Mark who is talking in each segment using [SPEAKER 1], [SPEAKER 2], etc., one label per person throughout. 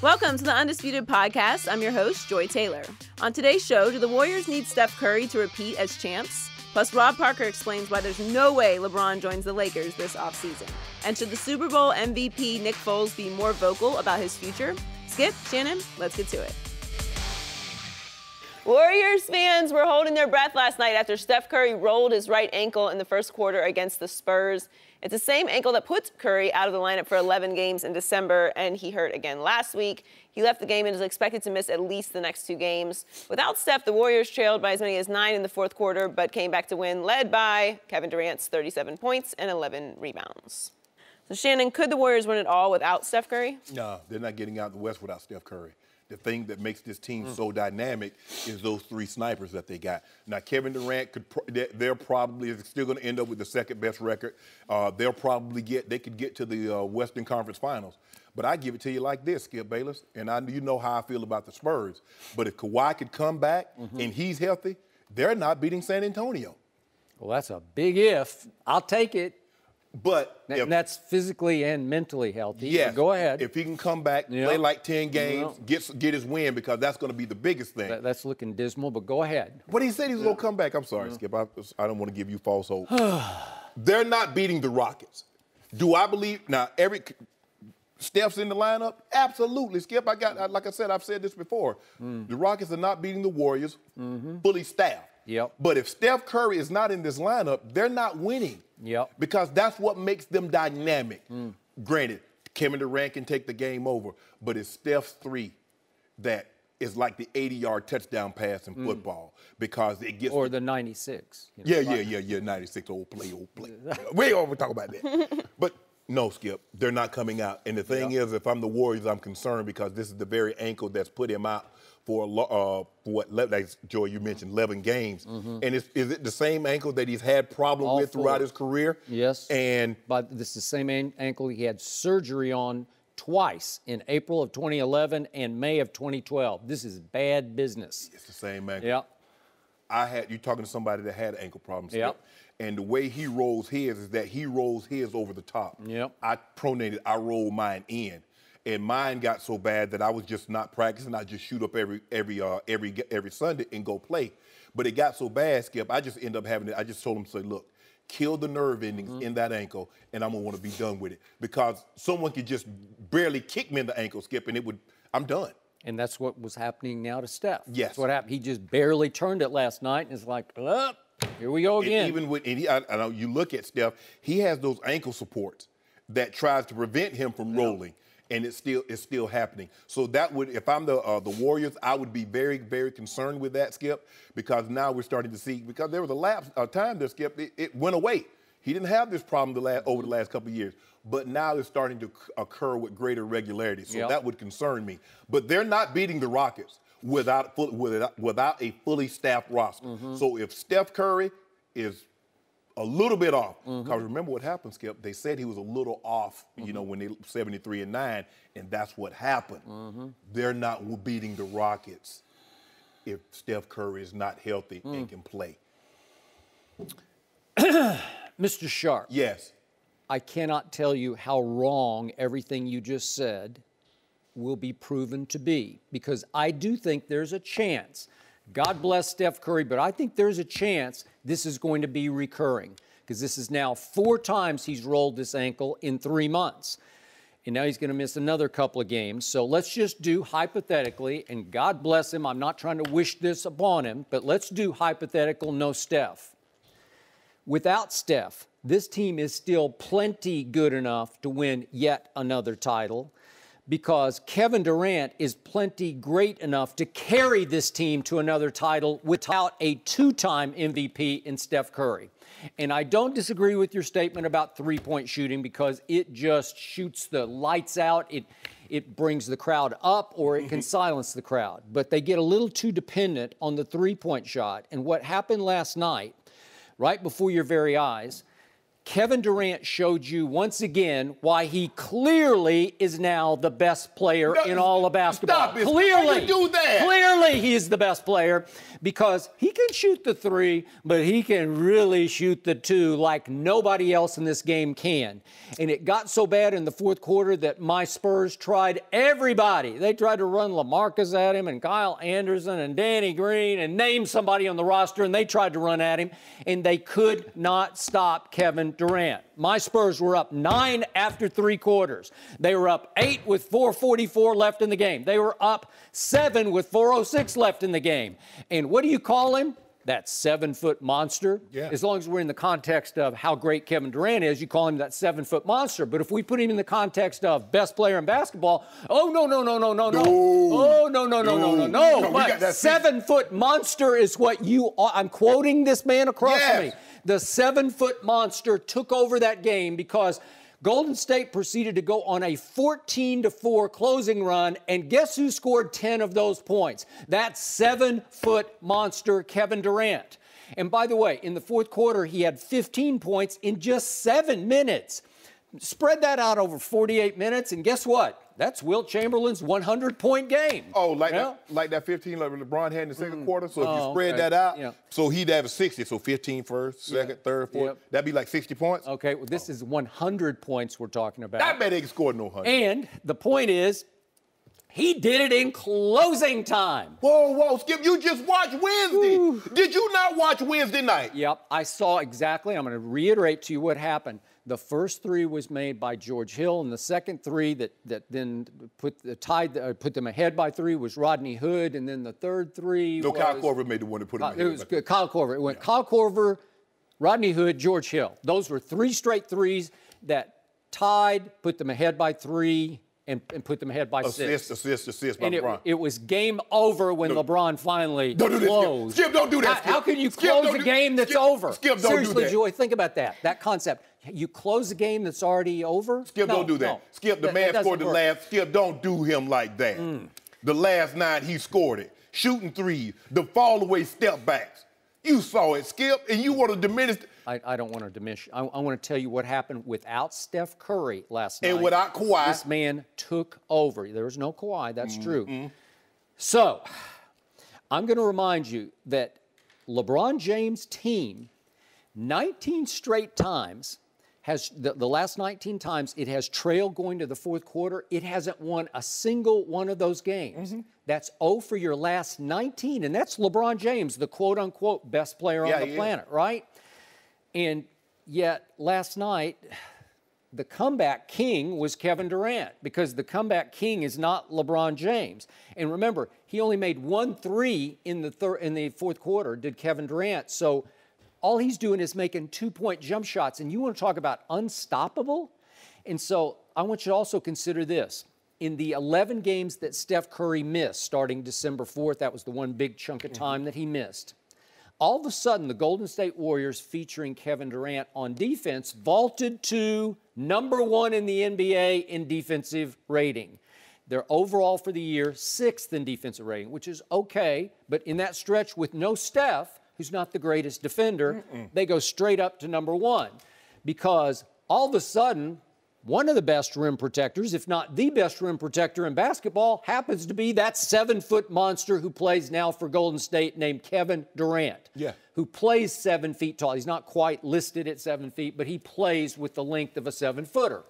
[SPEAKER 1] Welcome to the Undisputed Podcast. I'm your host, Joy Taylor. On today's show, do the Warriors need Steph Curry to repeat as champs? Plus, Rob Parker explains why there's no way LeBron joins the Lakers this offseason. And should the Super Bowl MVP Nick Foles be more vocal about his future? Skip, Shannon, let's get to it. Warriors fans were holding their breath last night after Steph Curry rolled his right ankle in the first quarter against the Spurs. It's the same ankle that put Curry out of the lineup for 11 games in December, and he hurt again last week. He left the game and is expected to miss at least the next 2 games. Without Steph, the Warriors trailed by as many as 9 in the fourth quarter, but came back to win, led by Kevin Durant's 37 points and 11 rebounds. So, Shannon, could the Warriors win it all without Steph Curry?
[SPEAKER 2] No, they're not getting out the West without Steph Curry. The thing that makes this team so dynamic is those 3 snipers that they got. Now, Kevin Durant they're probably still going to end up with the second best record. They could get to the Western Conference Finals. But I give it to you like this, Skip Bayless, and you know how I feel about the Spurs. But if Kawhi could come back and he's healthy, they're not beating San Antonio.
[SPEAKER 3] Well, that's a big if. I'll take it.
[SPEAKER 2] But
[SPEAKER 3] and that's physically and mentally healthy.
[SPEAKER 2] Yes.
[SPEAKER 3] Go ahead.
[SPEAKER 2] If he can come back, play like 10 games, get his win, because that's going to be the biggest thing.
[SPEAKER 3] That's looking dismal, but go ahead.
[SPEAKER 2] But he said he was going to come back. I'm sorry, Skip. I don't want to give you false hope. They're not beating the Rockets. Do I believe now? Steph's in the lineup? Absolutely, Skip. Like I said, I've said this before. The Rockets are not beating the Warriors fully staffed.
[SPEAKER 3] Yep.
[SPEAKER 2] But if Steph Curry is not in this lineup, they're not winning.
[SPEAKER 3] Yep.
[SPEAKER 2] Because that's what makes them dynamic. Granted, Kevin Durant can take the game over, but it's Steph's 3 that is like the 80-yard touchdown pass in football, because it gets...
[SPEAKER 3] Or the 96.
[SPEAKER 2] Yeah, 96, old play. We ain't over talk about that. But no, Skip, they're not coming out. And the thing is, if I'm the Warriors, I'm concerned, because this is the very ankle that's put him out for like Joy, you mentioned 11 games. And is it the same ankle that he's had problem with throughout his career?
[SPEAKER 3] Yes.
[SPEAKER 2] But
[SPEAKER 3] this is the same ankle he had surgery on twice, in April of 2011 and May of 2012. This is bad business.
[SPEAKER 2] It's the same ankle.
[SPEAKER 3] Yep.
[SPEAKER 2] You're talking to somebody that had ankle problems.
[SPEAKER 3] Yep.
[SPEAKER 2] And the way he rolls his is that he rolls his over the top.
[SPEAKER 3] Yep.
[SPEAKER 2] I rolled mine in. And mine got so bad that I was just not practicing. I just shoot up every Sunday and go play. But it got so bad, Skip, I just end up having it. I just told him, say, look, kill the nerve endings in that ankle, and I'm gonna want to be done with it, because someone could just barely kick me in the ankle, Skip, and I'm done.
[SPEAKER 3] And that's what was happening now to Steph.
[SPEAKER 2] Yes.
[SPEAKER 3] That's what happened. He just barely turned it last night, and it's like, here we go again.
[SPEAKER 2] I know you look at Steph, he has those ankle supports that tries to prevent him from rolling. And it's still happening. So that would, if I'm the Warriors, I would be very, very concerned with that, Skip, because now we're starting to see, because there was a time there, Skip, it went away. He didn't have this problem over the last couple of years, but now it's starting to occur with greater regularity. So that would concern me. But they're not beating the Rockets without a fully staffed roster. So if Steph Curry is a little bit off, because remember what happened, Skip. They said he was a little off, when they 73-9, and that's what happened. They're not beating the Rockets if Steph Curry is not healthy and can play.
[SPEAKER 3] Mr. Sharpe.
[SPEAKER 2] Yes.
[SPEAKER 3] I cannot tell you how wrong everything you just said will be proven to be, because I do think there's a chance. God bless Steph Curry, but I think there's a chance this is going to be recurring, because this is now 4 times he's rolled this ankle in 3 months. And now he's going to miss another couple of games. So let's just do hypothetically, and God bless him, I'm not trying to wish this upon him, but let's do hypothetical no Steph. Without Steph, this team is still plenty good enough to win yet another title, because Kevin Durant is plenty great enough to carry this team to another title without a 2-time MVP in Steph Curry. And I don't disagree with your statement about three-point shooting, because it just shoots the lights out. It brings the crowd up, or it can silence the crowd. But they get a little too dependent on the three-point shot. And what happened last night, right before your very eyes, Kevin Durant showed you once again why he clearly is now the best player in all of basketball.
[SPEAKER 2] Stop it.
[SPEAKER 3] Clearly,
[SPEAKER 2] How you do that?
[SPEAKER 3] Clearly, he is the best player because he can shoot the three, but he can really shoot the two like nobody else in this game can. And it got so bad in the fourth quarter that my Spurs tried everybody. They tried to run LaMarcus at him and Kyle Anderson and Danny Green and name somebody on the roster, and they tried to run at him, and they could not stop Kevin Durant. My Spurs were up 9 after 3 quarters. They were up 8 with 4:44 left in the game. They were up 7 with 4:06 left in the game. And what do you call him? That 7-foot monster.
[SPEAKER 2] Yeah.
[SPEAKER 3] As long as we're in the context of how great Kevin Durant is, you call him that 7-foot monster. But if we put him in the context of best player in basketball, oh, no. Oh, no. But 7-foot monster is what you are. I'm quoting this man across from me. The 7-foot monster took over that game because Golden State proceeded to go on a 14-4 closing run, and guess who scored 10 of those points? That 7-foot monster, Kevin Durant. And by the way, in the fourth quarter, he had 15 points in just 7 minutes. Spread that out over 48 minutes, and guess what? That's Wilt Chamberlain's 100-point game.
[SPEAKER 2] Oh, like that 15 like LeBron had in the second quarter? So if you spread that out, so he'd have a 60. So 15 first, second, third, fourth. That'd be like 60 points?
[SPEAKER 3] Okay, well, this is 100 points we're talking about.
[SPEAKER 2] I bet they can score no 100.
[SPEAKER 3] And the point is, he did it in closing time.
[SPEAKER 2] Whoa, Skip, you just watched Wednesday. Ooh. Did you not watch Wednesday night?
[SPEAKER 3] Yep, I saw exactly. I'm going to reiterate to you what happened. The first 3 was made by George Hill, and the second 3 that then put them ahead by 3 was Rodney Hood, and then the third 3 was...
[SPEAKER 2] Kyle Korver made the one that put him ahead.
[SPEAKER 3] It was Kyle Korver. It went Kyle Korver, Rodney Hood, George Hill. Those were 3 straight threes that tied, put them ahead by 3, and put them ahead by 6.
[SPEAKER 2] Assist by LeBron.
[SPEAKER 3] It was game over when LeBron finally closed.
[SPEAKER 2] Don't do this, Skip, don't do that, Skip.
[SPEAKER 3] How can you close a game that's over?
[SPEAKER 2] Skip, don't
[SPEAKER 3] Seriously,
[SPEAKER 2] do that.
[SPEAKER 3] Joy, think about that concept. You close a game that's already over?
[SPEAKER 2] Skip, don't do that.
[SPEAKER 3] No.
[SPEAKER 2] Skip, the man scored the last. Skip, don't do him like that. The last 9, he scored it. Shooting 3, the fall away step backs. You saw it, Skip, and you want to diminish.
[SPEAKER 3] I don't want to diminish. I want to tell you what happened without Steph Curry last night.
[SPEAKER 2] And without Kawhi.
[SPEAKER 3] This man took over. There was no Kawhi, that's true. So, I'm going to remind you that LeBron James' team, 19 straight times, has the last 19 times it has trailed going to the fourth quarter. It hasn't won a single one of those games. That's 0 for your last 19, and that's LeBron James, the quote-unquote best player on the planet, right? And yet last night, the comeback king was Kevin Durant, because the comeback king is not LeBron James. And remember, he only made 1 3 in the fourth quarter, did Kevin Durant. So all he's doing is making 2-point jump shots. And you want to talk about unstoppable? And so I want you to also consider this. In the 11 games that Steph Curry missed starting December 4th, that was the one big chunk of time that he missed, all of a sudden the Golden State Warriors, featuring Kevin Durant on defense, vaulted to #1 in the NBA in defensive rating. They're overall for the year 6th in defensive rating, which is okay, but in that stretch with no Steph, who's not the greatest defender, they go straight up to #1, because all of a sudden, one of the best rim protectors, if not the best rim protector in basketball, happens to be that 7-foot monster who plays now for Golden State named Kevin Durant, who plays 7 feet tall. He's not quite listed at 7 feet, but he plays with the length of a 7-footer.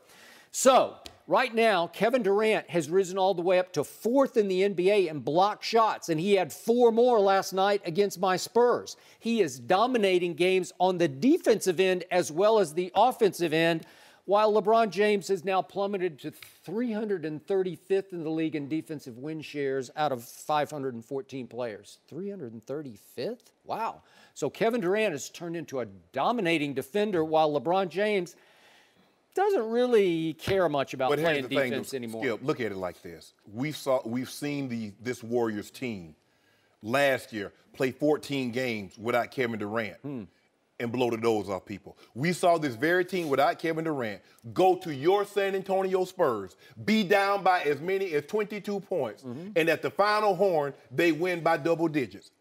[SPEAKER 3] So right now, Kevin Durant has risen all the way up to 4th in the NBA in block shots, and he had 4 more last night against my Spurs. He is dominating games on the defensive end as well as the offensive end, while LeBron James has now plummeted to 335th in the league in defensive win shares out of 514 players. 335th? Wow. So Kevin Durant has turned into a dominating defender, while LeBron James doesn't really care much about playing defense anymore.
[SPEAKER 2] Skip, look at it like this. We've seen this Warriors team last year play 14 games without Kevin Durant and blow the doors off people. We saw this very team without Kevin Durant go to your San Antonio Spurs, be down by as many as 22 points, and at the final horn, they win by double digits.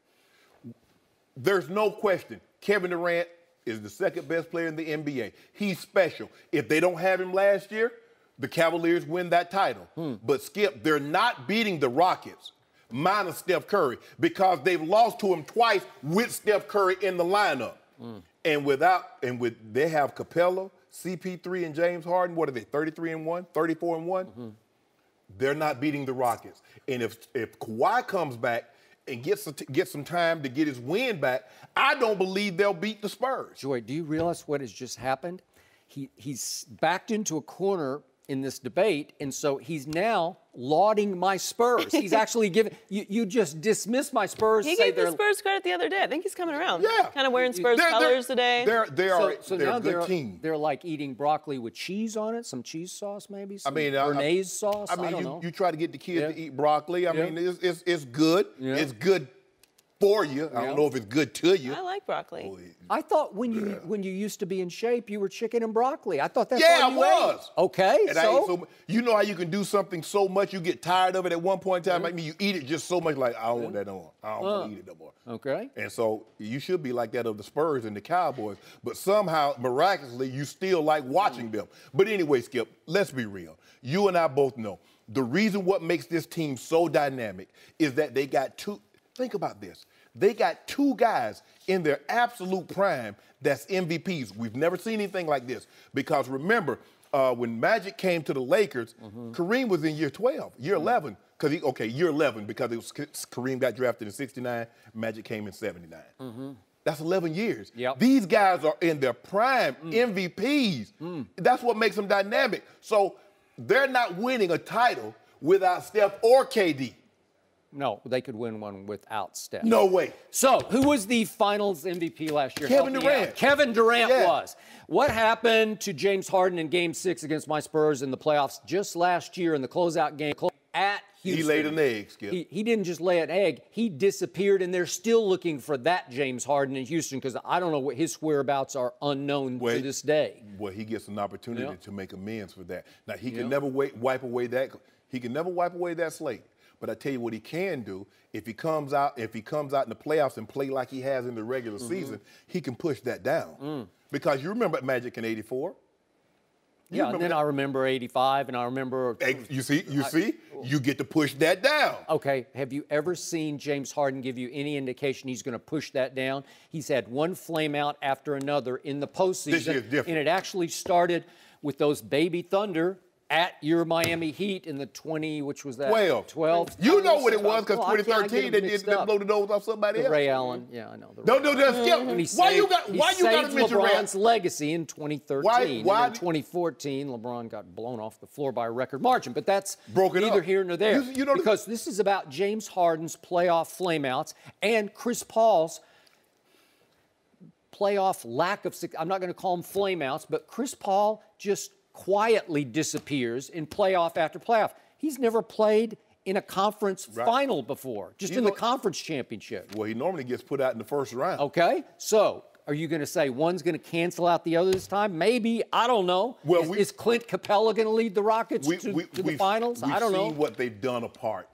[SPEAKER 2] There's no question Kevin Durant is the second best player in the NBA. He's special. If they don't have him last year, the Cavaliers win that title. But, Skip, they're not beating the Rockets, minus Steph Curry, because they've lost to him twice with Steph Curry in the lineup. And they have Capella, CP3, and James Harden. What are they, 33-1, 34-1? They're not beating the Rockets. And if Kawhi comes back and gets some time to get his win back, I don't believe they'll beat the Spurs.
[SPEAKER 3] Joy, do you realize what has just happened? He's backed into a corner in this debate, and so he's now lauding my Spurs. He's actually giving you just dismiss my Spurs.
[SPEAKER 1] He gave the Spurs credit the other day. I think he's coming around.
[SPEAKER 2] Yeah,
[SPEAKER 1] kind of wearing Spurs colors today.
[SPEAKER 2] They're
[SPEAKER 3] now
[SPEAKER 2] a good team.
[SPEAKER 3] They're like eating broccoli with cheese on it, some cheese sauce maybe. Some
[SPEAKER 2] Bernaise
[SPEAKER 3] sauce. I don't know.
[SPEAKER 2] You try to get the kids to eat broccoli. I mean, it's good. Yeah. It's good for you. I don't know if it's good to you.
[SPEAKER 1] I like broccoli.
[SPEAKER 3] I thought when you used to be in shape, you were chicken and broccoli. I thought that's
[SPEAKER 2] all
[SPEAKER 3] you
[SPEAKER 2] I was.
[SPEAKER 3] Ate. Okay,
[SPEAKER 2] and so you know how you can do something so much you get tired of it at one point in time. Like me, you eat it just so much like I don't want that no more. I don't want to eat it no more.
[SPEAKER 3] Okay.
[SPEAKER 2] And so you should be like that of the Spurs and the Cowboys, but somehow miraculously you still like watching them. But anyway, Skip, let's be real. You and I both know the reason what makes this team so dynamic is that they got two. Think about this. They got two guys in their absolute prime that's MVPs. We've never seen anything like this because remember, when Magic came to the Lakers, Kareem was in year 12, year 11. Year 11 because Kareem got drafted in 69, Magic came in 79. That's 11 years.
[SPEAKER 3] Yep.
[SPEAKER 2] These guys are in their prime MVPs. That's what makes them dynamic. So they're not winning a title without Steph or KD.
[SPEAKER 3] No, they could win one without Steph.
[SPEAKER 2] No way.
[SPEAKER 3] So, who was the Finals MVP last year?
[SPEAKER 2] Kevin Durant.
[SPEAKER 3] Kevin Durant was. What happened to James Harden in Game 6 against my Spurs in the playoffs just last year in the closeout game at Houston?
[SPEAKER 2] He laid an egg, Skip.
[SPEAKER 3] He didn't just lay an egg. He disappeared, and they're still looking for that James Harden in Houston because I don't know what his whereabouts are unknown to this day.
[SPEAKER 2] Well, he gets an opportunity to make amends for that. Now, he can never wipe away that. He can never wipe away that slate. But I tell you what he can do, if he comes out in the playoffs and play like he has in the regular season, he can push that down. Because you remember Magic in '84.
[SPEAKER 3] And then I remember '85, and I remember.
[SPEAKER 2] You see, you get to push that down.
[SPEAKER 3] Okay, have you ever seen James Harden give you any indication he's going to push that down? He's had one flame out after another in the postseason.
[SPEAKER 2] This year's different.
[SPEAKER 3] And it actually started with those baby Thunder at your Miami Heat in the 20, which was that? 12.
[SPEAKER 2] You know what it was because 2013 they blow the nose off somebody else.
[SPEAKER 3] Ray Allen, I know.
[SPEAKER 2] Don't do that, Skip. Why you got to mention
[SPEAKER 3] LeBron's legacy in 2013. Why? In 2014, LeBron got blown off the floor by a record margin, but that's neither here nor there. Because this is about James Harden's playoff flameouts and Chris Paul's playoff lack of success. I'm not going to call them flameouts, but Chris Paul just quietly disappears in playoff after playoff. He's never played in a conference final before, just in the conference championship.
[SPEAKER 2] Well, he normally gets put out in the first round.
[SPEAKER 3] Okay, so are you going to say one's going to cancel out the other this time? Maybe, I don't know. Well, is Clint Capella going to lead the Rockets to the finals? I don't know.
[SPEAKER 2] We've seen what they've done apart.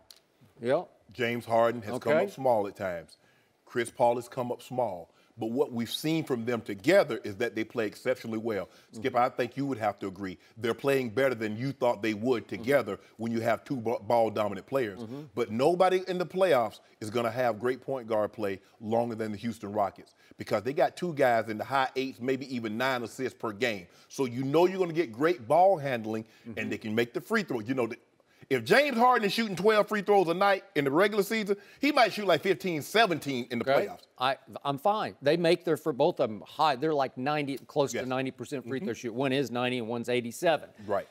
[SPEAKER 3] Yeah.
[SPEAKER 2] James Harden has come up small at times. Chris Paul has come up small. But what we've seen from them together is that they play exceptionally well. Skip, I think you would have to agree. They're playing better than you thought they would together when you have two ball-dominant players. But nobody in the playoffs is going to have great point guard play longer than the Houston Rockets because they got two guys in the high 8s, maybe even 9 assists per game. So you know you're going to get great ball handling, and they can make the free throw. You know, if James Harden is shooting 12 free throws a night in the regular season, he might shoot like 15, 17 in the playoffs.
[SPEAKER 3] I'm fine. They make for both of them high. They're like 90, close to 90% free throw shoot. One is 90 and one's 87.
[SPEAKER 2] Right.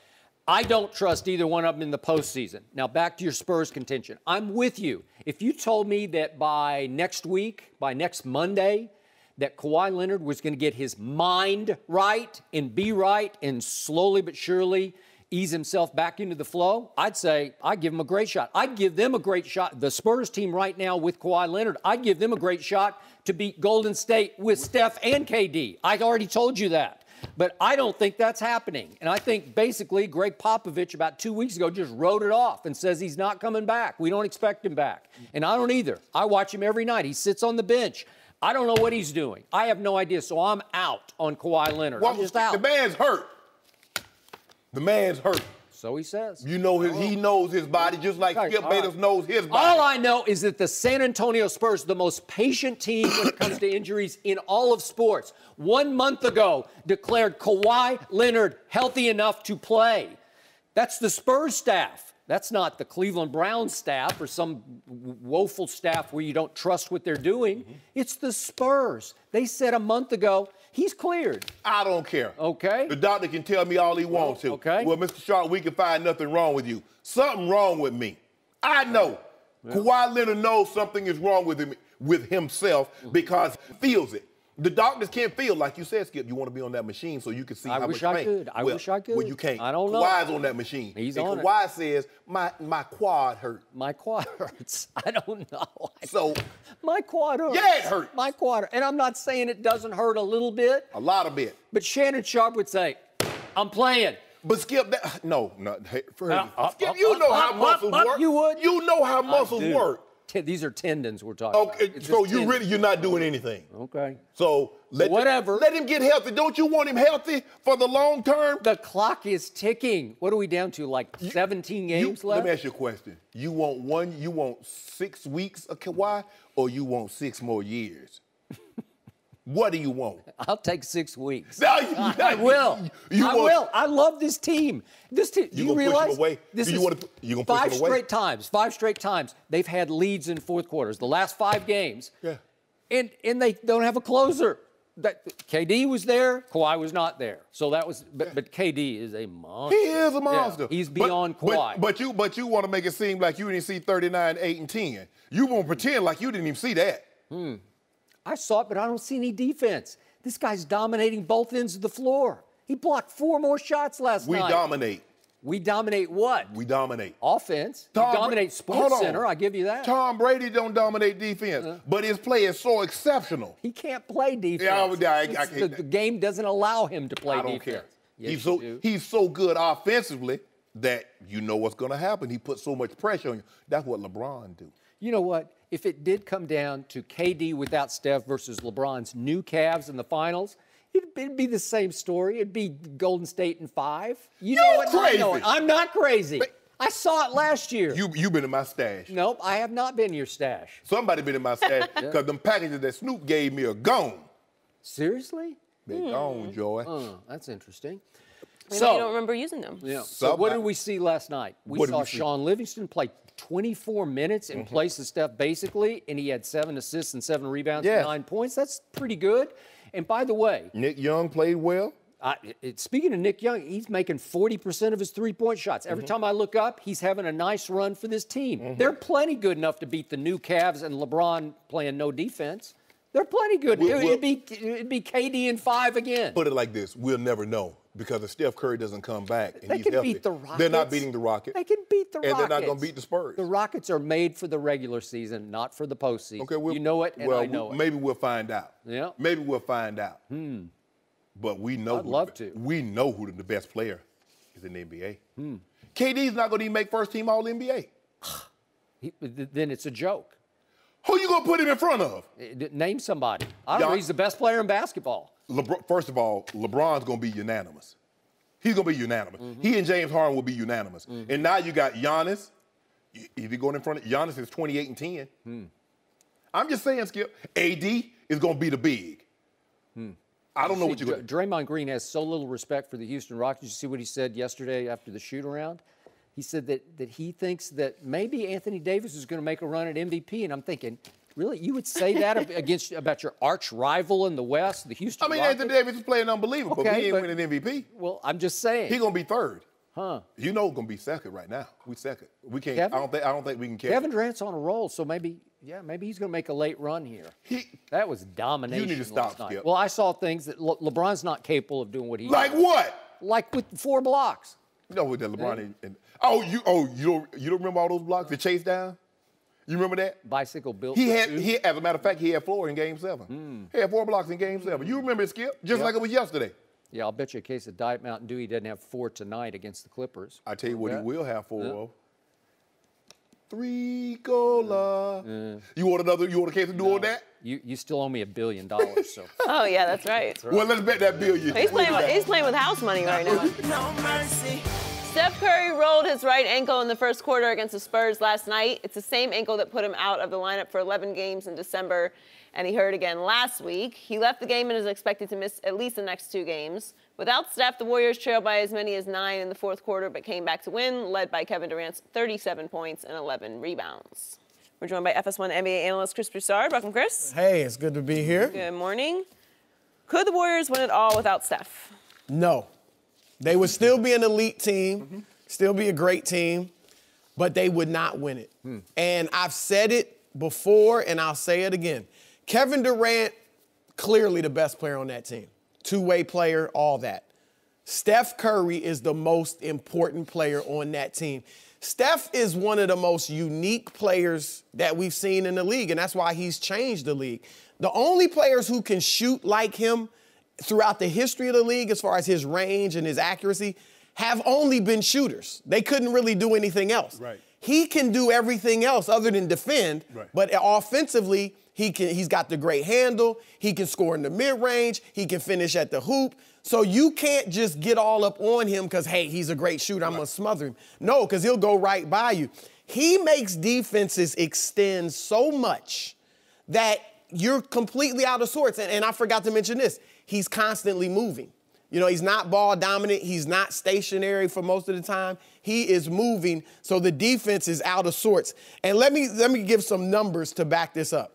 [SPEAKER 3] I don't trust either one of them in the postseason. Now, back to your Spurs contention. I'm with you. If you told me that by next week, by next Monday, that Kawhi Leonard was going to get his mind right and be right and slowly but surely ease himself back into the flow, I'd say I'd give him a great shot. I'd give them a great shot. The Spurs team right now with Kawhi Leonard, I'd give them a great shot to beat Golden State with Steph and KD. I already told you that. But I don't think that's happening. And I think basically Greg Popovich about 2 weeks ago just wrote it off and says he's not coming back. We don't expect him back. And I don't either. I watch him every night. He sits on the bench. I don't know what he's doing. I have no idea, so I'm out on Kawhi Leonard.
[SPEAKER 2] Well,
[SPEAKER 3] I'm just out.
[SPEAKER 2] The man's hurt. The man's hurt.
[SPEAKER 3] So he says.
[SPEAKER 2] You know, he knows his body just like Skip Bayless knows his body.
[SPEAKER 3] All I know is that the San Antonio Spurs are the most patient team when it comes to injuries in all of sports. 1 month ago, declared Kawhi Leonard healthy enough to play. That's the Spurs staff. That's not the Cleveland Browns staff or some woeful staff where you don't trust what they're doing. It's the Spurs. They said a month ago, he's cleared.
[SPEAKER 2] I don't care.
[SPEAKER 3] Okay.
[SPEAKER 2] The doctor can tell me all he wants to.
[SPEAKER 3] Okay.
[SPEAKER 2] Well, Mr. Sharpe, we can find nothing wrong with you. Something wrong with me. I know. Kawhi Leonard knows something is wrong with him, with himself because he feels it. The doctors can't feel, like you said, Skip. You want to be on that machine so you can see how much pain.
[SPEAKER 3] I wish I could.
[SPEAKER 2] Well, you can't.
[SPEAKER 3] I don't know.
[SPEAKER 2] Kawhi's on that machine.
[SPEAKER 3] He's
[SPEAKER 2] and
[SPEAKER 3] on
[SPEAKER 2] Kawhi says, my quad hurt.
[SPEAKER 3] My quad hurts. I don't know.
[SPEAKER 2] So
[SPEAKER 3] my quad hurts.
[SPEAKER 2] yeah, it hurts.
[SPEAKER 3] My quad. And I'm not saying it doesn't hurt a little bit.
[SPEAKER 2] A lot of it.
[SPEAKER 3] But Shannon Sharpe would say, I'm playing.
[SPEAKER 2] But Skip, no. Skip, you know how muscles work.
[SPEAKER 3] You would.
[SPEAKER 2] You know how muscles work.
[SPEAKER 3] These are tendons we're talking about.
[SPEAKER 2] Okay, so you're not doing anything.
[SPEAKER 3] Okay.
[SPEAKER 2] So let him get healthy. Don't you want him healthy for the long term?
[SPEAKER 3] The clock is ticking. What are we down to? Like 17 games left?
[SPEAKER 2] Let me ask you a question. You want 6 weeks of Kawhi, or you want 6 more years? What do you want?
[SPEAKER 3] I'll take 6 weeks.
[SPEAKER 2] No,
[SPEAKER 3] I will. I will. I love this team. This team. Do you realize?
[SPEAKER 2] Push him away?
[SPEAKER 3] This
[SPEAKER 2] you
[SPEAKER 3] is
[SPEAKER 2] gonna push him away?
[SPEAKER 3] 5 straight times. They've had leads in fourth quarters. The last 5 games.
[SPEAKER 2] Yeah.
[SPEAKER 3] And they don't have a closer. KD was there. Kawhi was not there. So that was. But KD is a monster.
[SPEAKER 2] He is a monster.
[SPEAKER 3] Yeah, he's beyond Kawhi.
[SPEAKER 2] But you want to make it seem like you didn't see 39, 8, and 10. You want to pretend like you didn't even see that.
[SPEAKER 3] I saw it, but I don't see any defense. This guy's dominating both ends of the floor. He blocked 4 more shots last night.
[SPEAKER 2] We dominate.
[SPEAKER 3] We dominate what?
[SPEAKER 2] We dominate.
[SPEAKER 3] Offense. We dominate Sports Center, I give you that.
[SPEAKER 2] Tom Brady don't dominate defense, but his play is so exceptional.
[SPEAKER 3] He can't play defense.
[SPEAKER 2] Yeah,
[SPEAKER 3] the game doesn't allow him to play defense.
[SPEAKER 2] I don't care.
[SPEAKER 3] Yes,
[SPEAKER 2] he's so good offensively that you know what's going to happen. He puts so much pressure on you. That's what LeBron do.
[SPEAKER 3] You know what? If it did come down to KD without Steph versus LeBron's new Cavs in the finals, it'd be the same story. It'd be Golden State in 5. You know what?
[SPEAKER 2] Crazy.
[SPEAKER 3] I know it. I'm not crazy. I saw it last year.
[SPEAKER 2] You've been in my stash.
[SPEAKER 3] Nope, I have not been in your stash.
[SPEAKER 2] Somebody been in my stash because them packages that Snoop gave me are gone.
[SPEAKER 3] Seriously?
[SPEAKER 2] They're gone, Joy.
[SPEAKER 3] That's interesting.
[SPEAKER 1] Maybe you don't remember using them.
[SPEAKER 3] Yeah. So what did we see last night? We saw Sean Livingston play 24 minutes in place of Steph, basically, and he had 7 assists and 7 rebounds and 9 points. That's pretty good. And by the way,
[SPEAKER 2] Nick Young played well.
[SPEAKER 3] Speaking of Nick Young, he's making 40% of his 3-point shots. Every time I look up, he's having a nice run for this team. They're plenty good enough to beat the new Cavs and LeBron playing no defense. They're plenty good. It'd be KD in 5 again.
[SPEAKER 2] Put it like this: we'll never know because if Steph Curry doesn't come back and
[SPEAKER 3] they
[SPEAKER 2] he's
[SPEAKER 3] can
[SPEAKER 2] healthy,
[SPEAKER 3] beat the Rockets.
[SPEAKER 2] They're not beating the Rockets.
[SPEAKER 3] They can beat the Rockets.
[SPEAKER 2] And they're not going to beat the Spurs.
[SPEAKER 3] The Rockets are made for the regular season, not for the postseason.
[SPEAKER 2] Okay,
[SPEAKER 3] you know it, and I know it.
[SPEAKER 2] Maybe we'll find out.
[SPEAKER 3] Yeah.
[SPEAKER 2] Maybe we'll find out. But we know.
[SPEAKER 3] I'd love to.
[SPEAKER 2] We know who the best player is in the NBA. KD's not going to even make first team All NBA.
[SPEAKER 3] Then it's a joke.
[SPEAKER 2] Who you going to put him in front of?
[SPEAKER 3] Name somebody. I don't know. He's the best player in basketball.
[SPEAKER 2] First of all, LeBron's going to be unanimous. He's going to be unanimous. He and James Harden will be unanimous. And now you got Giannis. If you're going in front of Giannis, is 28 and 10. I'm just saying, Skip, AD is going to be the big. I don't know what you're going to do.
[SPEAKER 3] Draymond Green has so little respect for the Houston Rockets. You see what he said yesterday after the shoot-around? He said that he thinks that maybe Anthony Davis is going to make a run at MVP. And I'm thinking, really? You would say that about your arch rival in the West, the Houston Rockets?
[SPEAKER 2] Anthony Davis is playing unbelievable, but he ain't winning MVP.
[SPEAKER 3] Well, I'm just saying.
[SPEAKER 2] He's going to be third.
[SPEAKER 3] Huh.
[SPEAKER 2] You know it's going to be second right now. We second. We can't. I don't think we can catch
[SPEAKER 3] Kevin Durant's on a roll, so maybe he's going to make a late run here. That was domination.
[SPEAKER 2] You need to stop,
[SPEAKER 3] last
[SPEAKER 2] Skip.
[SPEAKER 3] Well, I saw things that LeBron's not capable of doing what he
[SPEAKER 2] Like
[SPEAKER 3] does.
[SPEAKER 2] what?
[SPEAKER 3] Like with 4 blocks.
[SPEAKER 2] You know what that LeBron you don't remember all those blocks, the chase down? You remember that?
[SPEAKER 3] Bicycle built.
[SPEAKER 2] He as a matter of fact, he had 4 in Game 7. He had 4 blocks in Game 7. You remember it, Skip? Just like it was yesterday.
[SPEAKER 3] Yeah, I'll bet you a case of Diet Mountain Dew he doesn't have 4 tonight against the Clippers.
[SPEAKER 2] I tell you what, he will have 4 of. 3 cola. You want a case of Dew on that?
[SPEAKER 3] You still owe me $1 billion, so.
[SPEAKER 1] Oh, yeah, that's right.
[SPEAKER 2] Well, let's bet that billion.
[SPEAKER 1] He's playing with house money right now.
[SPEAKER 4] No mercy.
[SPEAKER 1] Steph Curry rolled his right ankle in the first quarter against the Spurs last night. It's the same ankle that put him out of the lineup for 11 games in December, and he hurt again last week. He left the game and is expected to miss at least the next 2 games. Without Steph, the Warriors trailed by as many as 9 in the fourth quarter, but came back to win, led by Kevin Durant's 37 points and 11 rebounds. We're joined by FS1 NBA analyst Chris Broussard. Welcome, Chris.
[SPEAKER 5] Hey, it's good to be here.
[SPEAKER 1] Good morning. Could the Warriors win it all without Steph?
[SPEAKER 5] No. They would still be an elite team, still be a great team, but they would not win it. And I've said it before, and I'll say it again. Kevin Durant, clearly the best player on that team. Two-way player, all that. Steph Curry is the most important player on that team. Steph is one of the most unique players that we've seen in the league, and that's why he's changed the league. The only players who can shoot like him throughout the history of the league, as far as his range and his accuracy, have only been shooters. They couldn't really do anything else.
[SPEAKER 2] Right.
[SPEAKER 5] He can do everything else other than defend, but offensively, he's got the great handle. He can score in the mid-range. He can finish at the hoop. So you can't just get all up on him because, hey, he's a great shooter. I'm going to smother him. No, because he'll go right by you. He makes defenses extend so much that you're completely out of sorts. And I forgot to mention this. He's constantly moving. You know, he's not ball dominant. He's not stationary for most of the time. He is moving, so the defense is out of sorts. And let me give some numbers to back this up.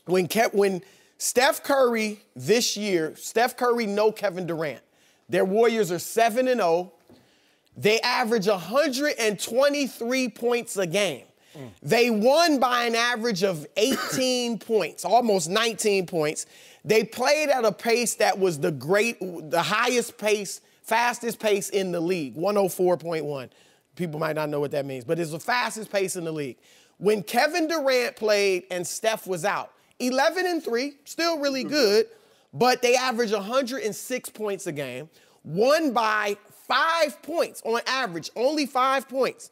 [SPEAKER 5] When Steph Curry this year, Steph Curry, no Kevin Durant. Their Warriors are 7-0. They average 123 points a game. They won by an average of 18 points, almost 19 points. They played at a pace that was the highest pace, fastest pace in the league, 104.1. People might not know what that means, but it's the fastest pace in the league. When Kevin Durant played and Steph was out, 11-3, still really good, but they average 106 points a game, won by 5 points on average, only 5 points.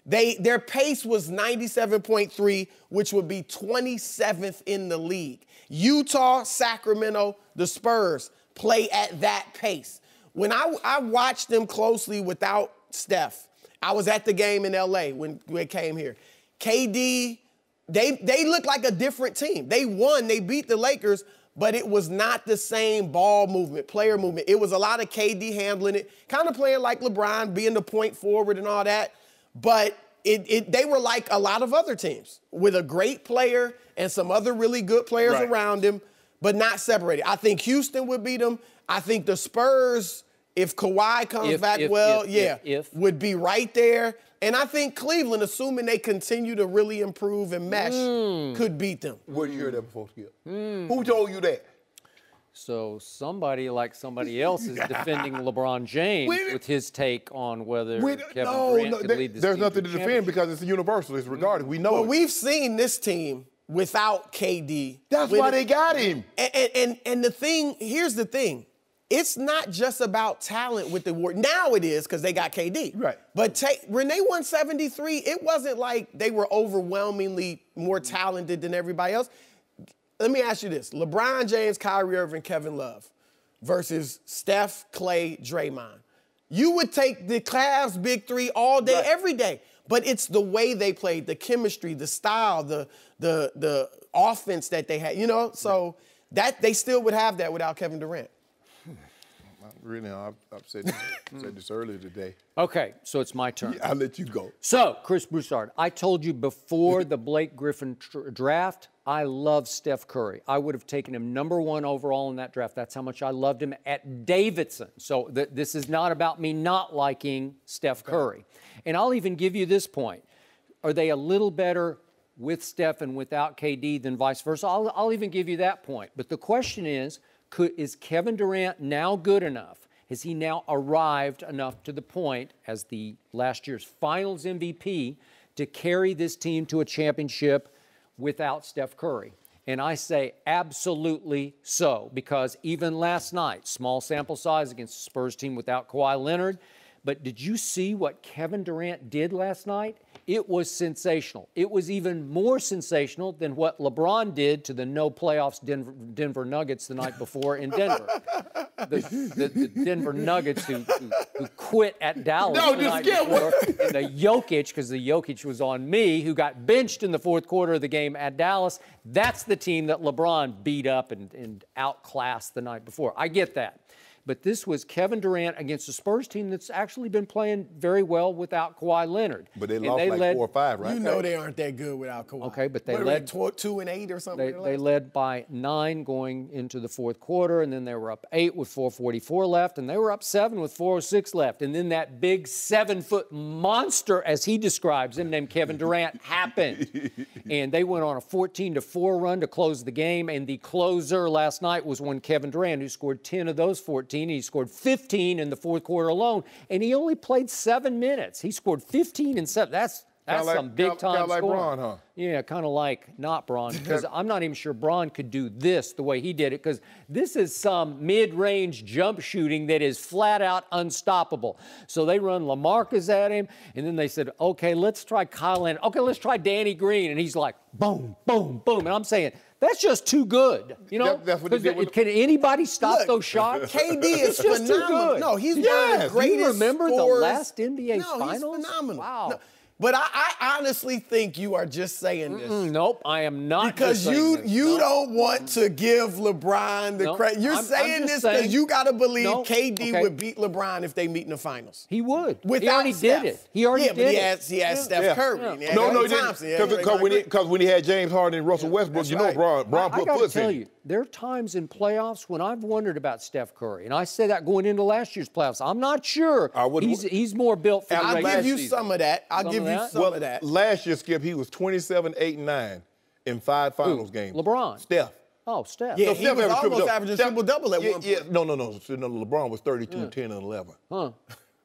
[SPEAKER 5] Their pace was 97.3, which would be 27th in the league. Utah, Sacramento, the Spurs play at that pace. When I watched them closely without Steph, I was at the game in L.A. when they came here. KD, they looked like a different team. They won, they beat the Lakers, but it was not the same ball movement, player movement. It was a lot of KD handling it, kind of playing like LeBron, being the point forward and all that. But they were like a lot of other teams with a great player and some other really good players around him, but not separated. I think Houston would beat them. I think the Spurs, if Kawhi comes back would be right there. And I think Cleveland, assuming they continue to really improve and mesh, could beat them.
[SPEAKER 2] Where did you hear that before, Skip? Who told you that?
[SPEAKER 3] So somebody else is defending LeBron James with his take on whether Kevin Durant could lead this team.
[SPEAKER 2] There's nothing to defend because it's universal. It's regarded. We know it.
[SPEAKER 5] We've seen this team without KD.
[SPEAKER 2] That's why they got him.
[SPEAKER 5] And here's the thing. It's not just about talent with the Warriors. Now it is because they got KD.
[SPEAKER 2] Right.
[SPEAKER 5] But when they won 73, it wasn't like they were overwhelmingly more talented than everybody else. Let me ask you this. LeBron James, Kyrie Irving, Kevin Love versus Steph, Clay, Draymond. You would take the Cavs big three all day, every day. But it's the way they played, the chemistry, the style, the offense that they had, so that they still would have that without Kevin Durant.
[SPEAKER 2] Really, I've said this earlier today.
[SPEAKER 3] Okay, so it's my turn.
[SPEAKER 2] I'll let you go.
[SPEAKER 3] So, Chris Broussard, I told you before the Blake Griffin draft, I love Steph Curry. I would have taken him #1 overall in that draft. That's how much I loved him at Davidson. So this is not about me not liking Steph Curry. And I'll even give you this point. Are they a little better with Steph and without KD than vice versa? I'll even give you that point. But the question is Kevin Durant now good enough? Has he now arrived enough to the point as the last year's Finals MVP to carry this team to a championship without Steph Curry? And I say absolutely so, because even last night, small sample size against the Spurs team without Kawhi Leonard, but did you see what Kevin Durant did last night? it was sensational. It was even more sensational than what LeBron did to the no playoffs Denver Nuggets the night before in Denver. The Denver Nuggets who quit at Dallas the night before, and the Jokic, because the Jokic was on me, who got benched in the fourth quarter of the game at Dallas. That's the team that LeBron beat up and outclassed the night before. I get that. But this was Kevin Durant against a Spurs team that's actually been playing very well without Kawhi Leonard.
[SPEAKER 2] But they lost like 4 or 5, right?
[SPEAKER 5] You know they aren't that good without Kawhi.
[SPEAKER 3] Okay, but they led
[SPEAKER 5] 2 and 8 or something.
[SPEAKER 3] They led by 9 going into the fourth quarter, and then they were up 8 with 4:44 left, and they were up 7 with 4:06 left. And then that big 7-foot monster, as he describes him, named Kevin Durant, happened. And they went on a 14-4 run to close the game, and the closer last night was one Kevin Durant, who scored 10 of those 14. He scored 15 in the fourth quarter alone, and he only played 7 minutes. He scored 15 and 7. That's some big-time scoring.
[SPEAKER 2] Like Bron, huh?
[SPEAKER 3] Yeah, kind of like not Bron, because I'm not even sure Bron could do this the way he did it, because this is some mid-range jump shooting that is flat-out unstoppable. So they run LaMarcus at him, and then they said, okay, let's try Kyle Leonard. Okay, let's try Danny Green. And he's like, boom, boom, boom. And I'm saying, that's just too good, you know?
[SPEAKER 2] That's what he did
[SPEAKER 3] can anybody stop those shots?
[SPEAKER 5] KD is
[SPEAKER 3] just
[SPEAKER 5] phenomenal.
[SPEAKER 3] Too good.
[SPEAKER 5] No, he's one of the greatest
[SPEAKER 3] You remember
[SPEAKER 5] scorers.
[SPEAKER 3] the last NBA Finals?
[SPEAKER 5] No, he's phenomenal.
[SPEAKER 3] Wow.
[SPEAKER 5] No, but I honestly think you are just saying this.
[SPEAKER 3] Nope, I am not.
[SPEAKER 5] Because you don't want to give LeBron the credit. You're saying this because you got to believe KD would beat LeBron if they meet in the finals.
[SPEAKER 3] He would.
[SPEAKER 5] Without
[SPEAKER 3] he already
[SPEAKER 5] Steph.
[SPEAKER 3] did it. He already did it.
[SPEAKER 5] He had Steph Curry.
[SPEAKER 2] Yeah. No, he didn't. Because when he had James Harden and Russell Westbrook, you know, Bron put puts in. I got to tell you,
[SPEAKER 3] there are times in playoffs when I've wondered about Steph Curry, and I said that going into last year's playoffs. I'm not sure. He's more built for the regular season.
[SPEAKER 5] I'll give you some of that. I'll give you some of that.
[SPEAKER 2] Last year, Skip, he was 27, 8, and 9 in 5 finals games.
[SPEAKER 3] LeBron.
[SPEAKER 2] Steph.
[SPEAKER 3] Oh, Steph.
[SPEAKER 5] Yeah, he was almost averaging triple-double at one point.
[SPEAKER 2] Yeah, no. LeBron was 32, 10, and 11.
[SPEAKER 3] Huh.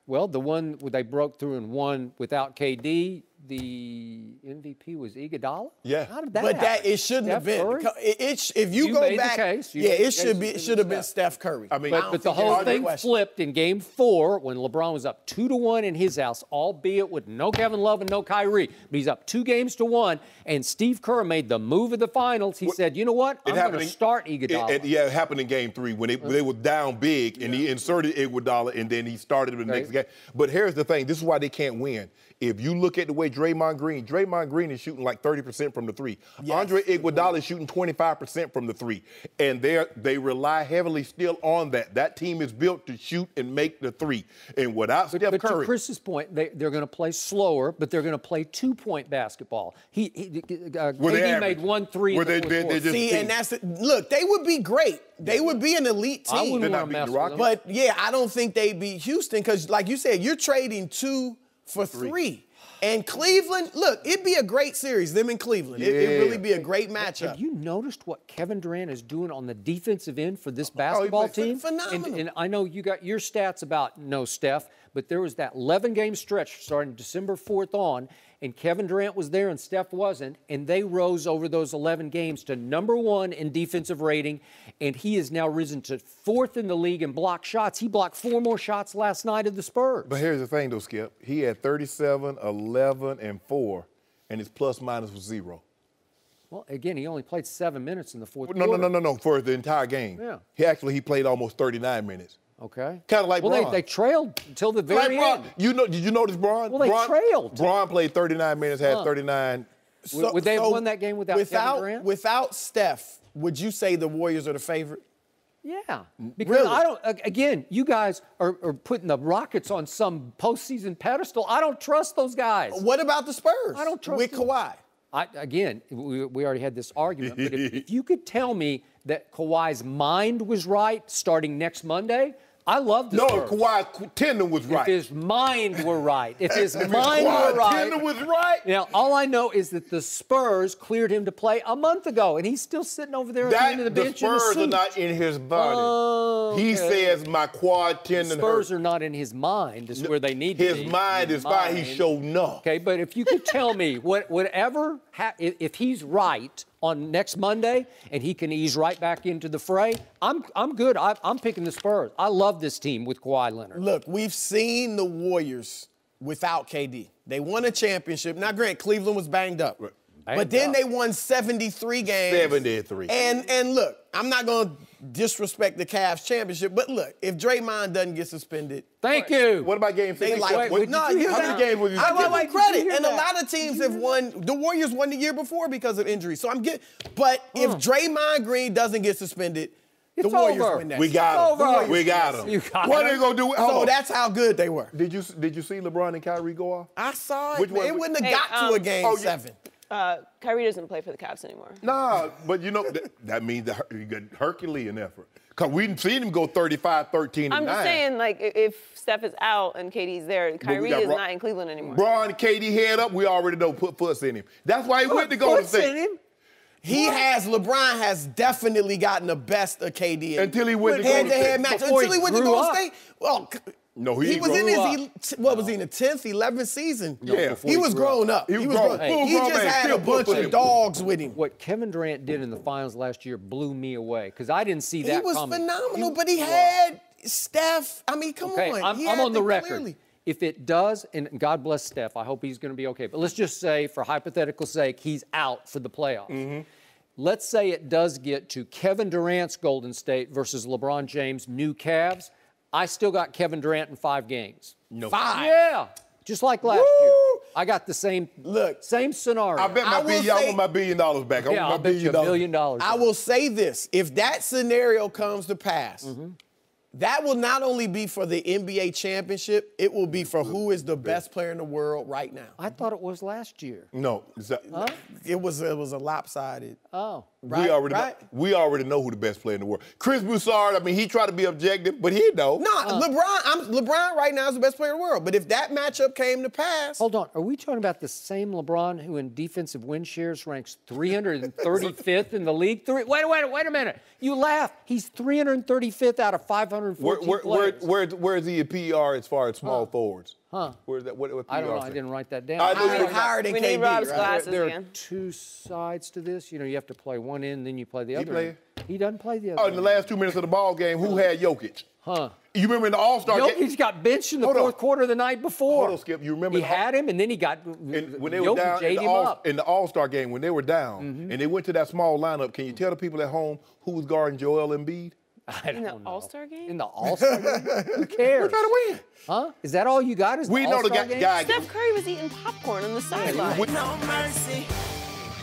[SPEAKER 3] Well, the one they broke through and won without KD, the MVP was Iguodala?
[SPEAKER 2] Yeah.
[SPEAKER 3] How did that
[SPEAKER 5] happen?
[SPEAKER 3] But
[SPEAKER 5] it shouldn't have been. If you go
[SPEAKER 3] made
[SPEAKER 5] back,
[SPEAKER 3] the case.
[SPEAKER 5] It should have been Steph Curry.
[SPEAKER 2] I mean,
[SPEAKER 3] but the whole thing flipped in Game 4 when LeBron was up 2-1 in his house, albeit with no Kevin Love and no Kyrie. But he's up 2-1, and Steve Kerr made the move of the finals. He said, you know what? I'm going to start Iguodala.
[SPEAKER 2] It happened in Game 3 when they were down big, and he inserted Iguodala, and then he started the next game. But here's the thing. This is why they can't win. If you look at the way Draymond Green is shooting like 30% from the 3. Yes. Andre Iguodala is shooting 25% from the 3. And they rely heavily still on that. That team is built to shoot and make the 3. And without Steph Curry.
[SPEAKER 3] But to Chris's point, they're going to play slower, but they're going to play 2-point basketball. KD made 1 3.
[SPEAKER 5] And that's it. Look, they would be great. They would be an elite team.
[SPEAKER 3] I wouldn't want to mess with them.
[SPEAKER 5] But, yeah, I don't think they'd beat Houston because, like you said, you're trading 2 for 3. And Cleveland, look, it'd be a great series, them in Cleveland. Yeah. It'd really be a great matchup.
[SPEAKER 3] Have you noticed what Kevin Durant is doing on the defensive end for this basketball team?
[SPEAKER 5] Phenomenal.
[SPEAKER 3] And I know you got your stats about no Steph, but there was that 11-game stretch starting December 4th on, and Kevin Durant was there and Steph wasn't, and they rose over those 11 games to #1 in defensive rating, and he has now risen to 4th in the league in blocked shots. He blocked 4 more shots last night of the Spurs.
[SPEAKER 2] But here's the thing, though, Skip. He had 37, 11, and 4, and his plus-minus was 0.
[SPEAKER 3] Well, again, he only played 7 minutes in the fourth quarter.
[SPEAKER 2] No, for the entire game.
[SPEAKER 3] Yeah.
[SPEAKER 2] He played almost 39 minutes.
[SPEAKER 3] Okay.
[SPEAKER 2] Kind of like Bron.
[SPEAKER 3] Well, they trailed until the very end.
[SPEAKER 2] Did you notice Bron?
[SPEAKER 3] Well, they trailed.
[SPEAKER 2] Bron played 39 minutes, had 39.
[SPEAKER 3] Would they have won that game without Kevin Durant?
[SPEAKER 5] Without Steph, would you say the Warriors are the favorite?
[SPEAKER 3] Yeah. Because I don't, again, you guys are putting the Rockets on some postseason pedestal. I don't trust those guys.
[SPEAKER 5] What about the Spurs?
[SPEAKER 3] I don't trust
[SPEAKER 5] with
[SPEAKER 3] them.
[SPEAKER 5] Kawhi.
[SPEAKER 3] We already had this argument, but if you could tell me that Kawhi's mind was right starting next Monday, I love the Spurs.
[SPEAKER 2] No, Kawhi tendon was right.
[SPEAKER 3] If his mind were right. If his mind were right.
[SPEAKER 2] Tendon was right.
[SPEAKER 3] Now, all I know is that the Spurs cleared him to play a month ago, and he's still sitting over there at the end of the bench in the suit.
[SPEAKER 2] The Spurs are not in his body.
[SPEAKER 3] Oh,
[SPEAKER 2] He says my quad tendon
[SPEAKER 3] hurt. Spurs are not in his mind. Is where they need to be.
[SPEAKER 2] His mind is fine. He showed no.
[SPEAKER 3] Okay, but if you could tell me if he's right on next Monday and he can ease right back into the fray, I'm good. I'm picking the Spurs. I love this team with Kawhi Leonard.
[SPEAKER 5] Look, we've seen the Warriors without KD. They won a championship. Now, granted, Cleveland was banged up.
[SPEAKER 2] Right.
[SPEAKER 5] But then they won 73 games.
[SPEAKER 2] 73.
[SPEAKER 5] And look, I'm not going to disrespect the Cavs championship, but look, if Draymond doesn't get suspended.
[SPEAKER 3] Thank you.
[SPEAKER 2] What about game 6?
[SPEAKER 5] They like,
[SPEAKER 3] Wait,
[SPEAKER 5] no,
[SPEAKER 3] did you hear
[SPEAKER 5] how
[SPEAKER 3] that?
[SPEAKER 5] many games
[SPEAKER 2] was you?
[SPEAKER 5] I give them credit.
[SPEAKER 3] hear
[SPEAKER 5] And a
[SPEAKER 3] that?
[SPEAKER 5] lot of teams have won. The Warriors won the year before because of injury. So I'm getting, but if Draymond Green doesn't get suspended,
[SPEAKER 3] It's
[SPEAKER 5] the Warriors
[SPEAKER 3] over.
[SPEAKER 5] win that.
[SPEAKER 2] We got
[SPEAKER 3] It's over.
[SPEAKER 2] him. We got him.
[SPEAKER 3] You got
[SPEAKER 2] What
[SPEAKER 3] him.
[SPEAKER 2] are they gonna do? Hold
[SPEAKER 5] So
[SPEAKER 2] on.
[SPEAKER 5] that's how good they were.
[SPEAKER 2] Did you see LeBron and Kyrie go off?
[SPEAKER 5] I saw it.
[SPEAKER 2] Which
[SPEAKER 5] Man.
[SPEAKER 2] one?
[SPEAKER 5] It wouldn't have
[SPEAKER 1] Hey,
[SPEAKER 5] got to a game
[SPEAKER 2] oh, yeah.
[SPEAKER 5] 7.
[SPEAKER 1] Kyrie doesn't play for the Cavs anymore.
[SPEAKER 2] Nah, but you know that means you got Herculean effort. Cause we've seen him go 35, 13, and 9.
[SPEAKER 1] I'm just saying, like, if Steph is out and KD's there, Kyrie is not in Cleveland anymore.
[SPEAKER 2] Braun, KD head up, we already know put Foots in him. That's why he went to Golden
[SPEAKER 3] What's in
[SPEAKER 2] State.
[SPEAKER 3] him?
[SPEAKER 5] LeBron has definitely gotten the best of KD.
[SPEAKER 2] Until he went to Golden
[SPEAKER 5] head-to-head
[SPEAKER 2] State.
[SPEAKER 5] match.
[SPEAKER 3] Before
[SPEAKER 5] Until he went to
[SPEAKER 3] grew
[SPEAKER 5] Golden
[SPEAKER 3] up.
[SPEAKER 5] State. Well,
[SPEAKER 2] No,
[SPEAKER 5] he was in
[SPEAKER 3] grew
[SPEAKER 5] his, what was he, in the 10th, 11th season?
[SPEAKER 2] Yeah.
[SPEAKER 3] before
[SPEAKER 5] He
[SPEAKER 3] he
[SPEAKER 5] was
[SPEAKER 3] grew up.
[SPEAKER 5] grown up.
[SPEAKER 2] He was grown. Full
[SPEAKER 5] He
[SPEAKER 2] grown
[SPEAKER 5] just
[SPEAKER 2] man,
[SPEAKER 5] had
[SPEAKER 2] still
[SPEAKER 5] a bunch
[SPEAKER 2] put
[SPEAKER 5] of
[SPEAKER 2] him.
[SPEAKER 5] dogs with him.
[SPEAKER 3] What Kevin Durant did in the finals last year blew me away because I didn't see that
[SPEAKER 5] He was
[SPEAKER 3] coming.
[SPEAKER 5] phenomenal, but he had Steph. I mean, come
[SPEAKER 3] Okay,
[SPEAKER 5] on. He
[SPEAKER 3] I'm
[SPEAKER 5] had
[SPEAKER 3] on the
[SPEAKER 5] them
[SPEAKER 3] record.
[SPEAKER 5] clearly.
[SPEAKER 3] If it does, and God bless Steph, I hope he's going to be okay. But let's just say, for hypothetical sake, he's out for the playoffs.
[SPEAKER 5] Mm-hmm.
[SPEAKER 3] Let's say it does get to Kevin Durant's Golden State versus LeBron James' new Cavs. I still got Kevin Durant in 5 games.
[SPEAKER 2] No.
[SPEAKER 5] 5.
[SPEAKER 3] Yeah, just like last year. I got the same scenario.
[SPEAKER 2] I bet
[SPEAKER 5] I
[SPEAKER 2] my
[SPEAKER 5] will
[SPEAKER 2] billion. I
[SPEAKER 5] say-
[SPEAKER 2] want my $1 billion back. I
[SPEAKER 3] yeah,
[SPEAKER 2] want
[SPEAKER 3] I'll
[SPEAKER 2] my
[SPEAKER 3] bet you $1 billion.
[SPEAKER 5] I will say this. If that scenario comes to pass, that will not only be for the NBA championship, it will be for who is the best player in the world right now.
[SPEAKER 3] I thought it was last year.
[SPEAKER 2] No. Is that-
[SPEAKER 5] It was a lopsided.
[SPEAKER 3] Oh.
[SPEAKER 5] Right,
[SPEAKER 2] we already know who the best player in the world. Chris Broussard, I mean, he tried to be objective, but he know.
[SPEAKER 5] No, LeBron right now is the best player in the world. But if that matchup came to pass,
[SPEAKER 3] Hold on. Are we talking about the same LeBron who in defensive win shares ranks 335th in the league? Wait a minute. You laugh. He's 335th out of 514 players.
[SPEAKER 2] Where's he in PER as far as small forwards? Where's that? What
[SPEAKER 3] I don't know.
[SPEAKER 2] PER
[SPEAKER 3] I
[SPEAKER 2] say?
[SPEAKER 3] didn't write that down.
[SPEAKER 2] I know you-
[SPEAKER 5] higher than
[SPEAKER 1] We
[SPEAKER 5] KD,
[SPEAKER 1] need Rob's
[SPEAKER 5] right?
[SPEAKER 1] glasses
[SPEAKER 3] There are
[SPEAKER 1] again.
[SPEAKER 3] 2 sides to this. You know, you have to play one end, then you play the other
[SPEAKER 2] play
[SPEAKER 3] end. He doesn't play the other
[SPEAKER 2] Oh, in the
[SPEAKER 3] end.
[SPEAKER 2] last 2 minutes of the ball game, who had Jokic? You remember in the All-Star game?
[SPEAKER 3] Jokic got benched in the
[SPEAKER 2] Hold on.
[SPEAKER 3] fourth quarter the night before.
[SPEAKER 2] Hold on, Skip. You remember
[SPEAKER 3] He
[SPEAKER 2] the-
[SPEAKER 3] had him, and then he got
[SPEAKER 2] when they were
[SPEAKER 3] Jokic
[SPEAKER 2] down
[SPEAKER 3] ate him up.
[SPEAKER 2] in the All-Star game, when they were down, and they went to that small lineup, can you tell the people at home who was guarding Joel Embiid?
[SPEAKER 3] I don't
[SPEAKER 1] In the
[SPEAKER 3] know.
[SPEAKER 1] All-Star game?
[SPEAKER 3] In the All-Star game? Who cares?
[SPEAKER 2] We're trying to win.
[SPEAKER 3] Huh? Is that all you got? Is
[SPEAKER 2] We
[SPEAKER 3] the
[SPEAKER 2] know the
[SPEAKER 3] All-Star game?
[SPEAKER 2] guy.
[SPEAKER 1] Steph Curry was eating popcorn on the sideline.
[SPEAKER 4] No mercy.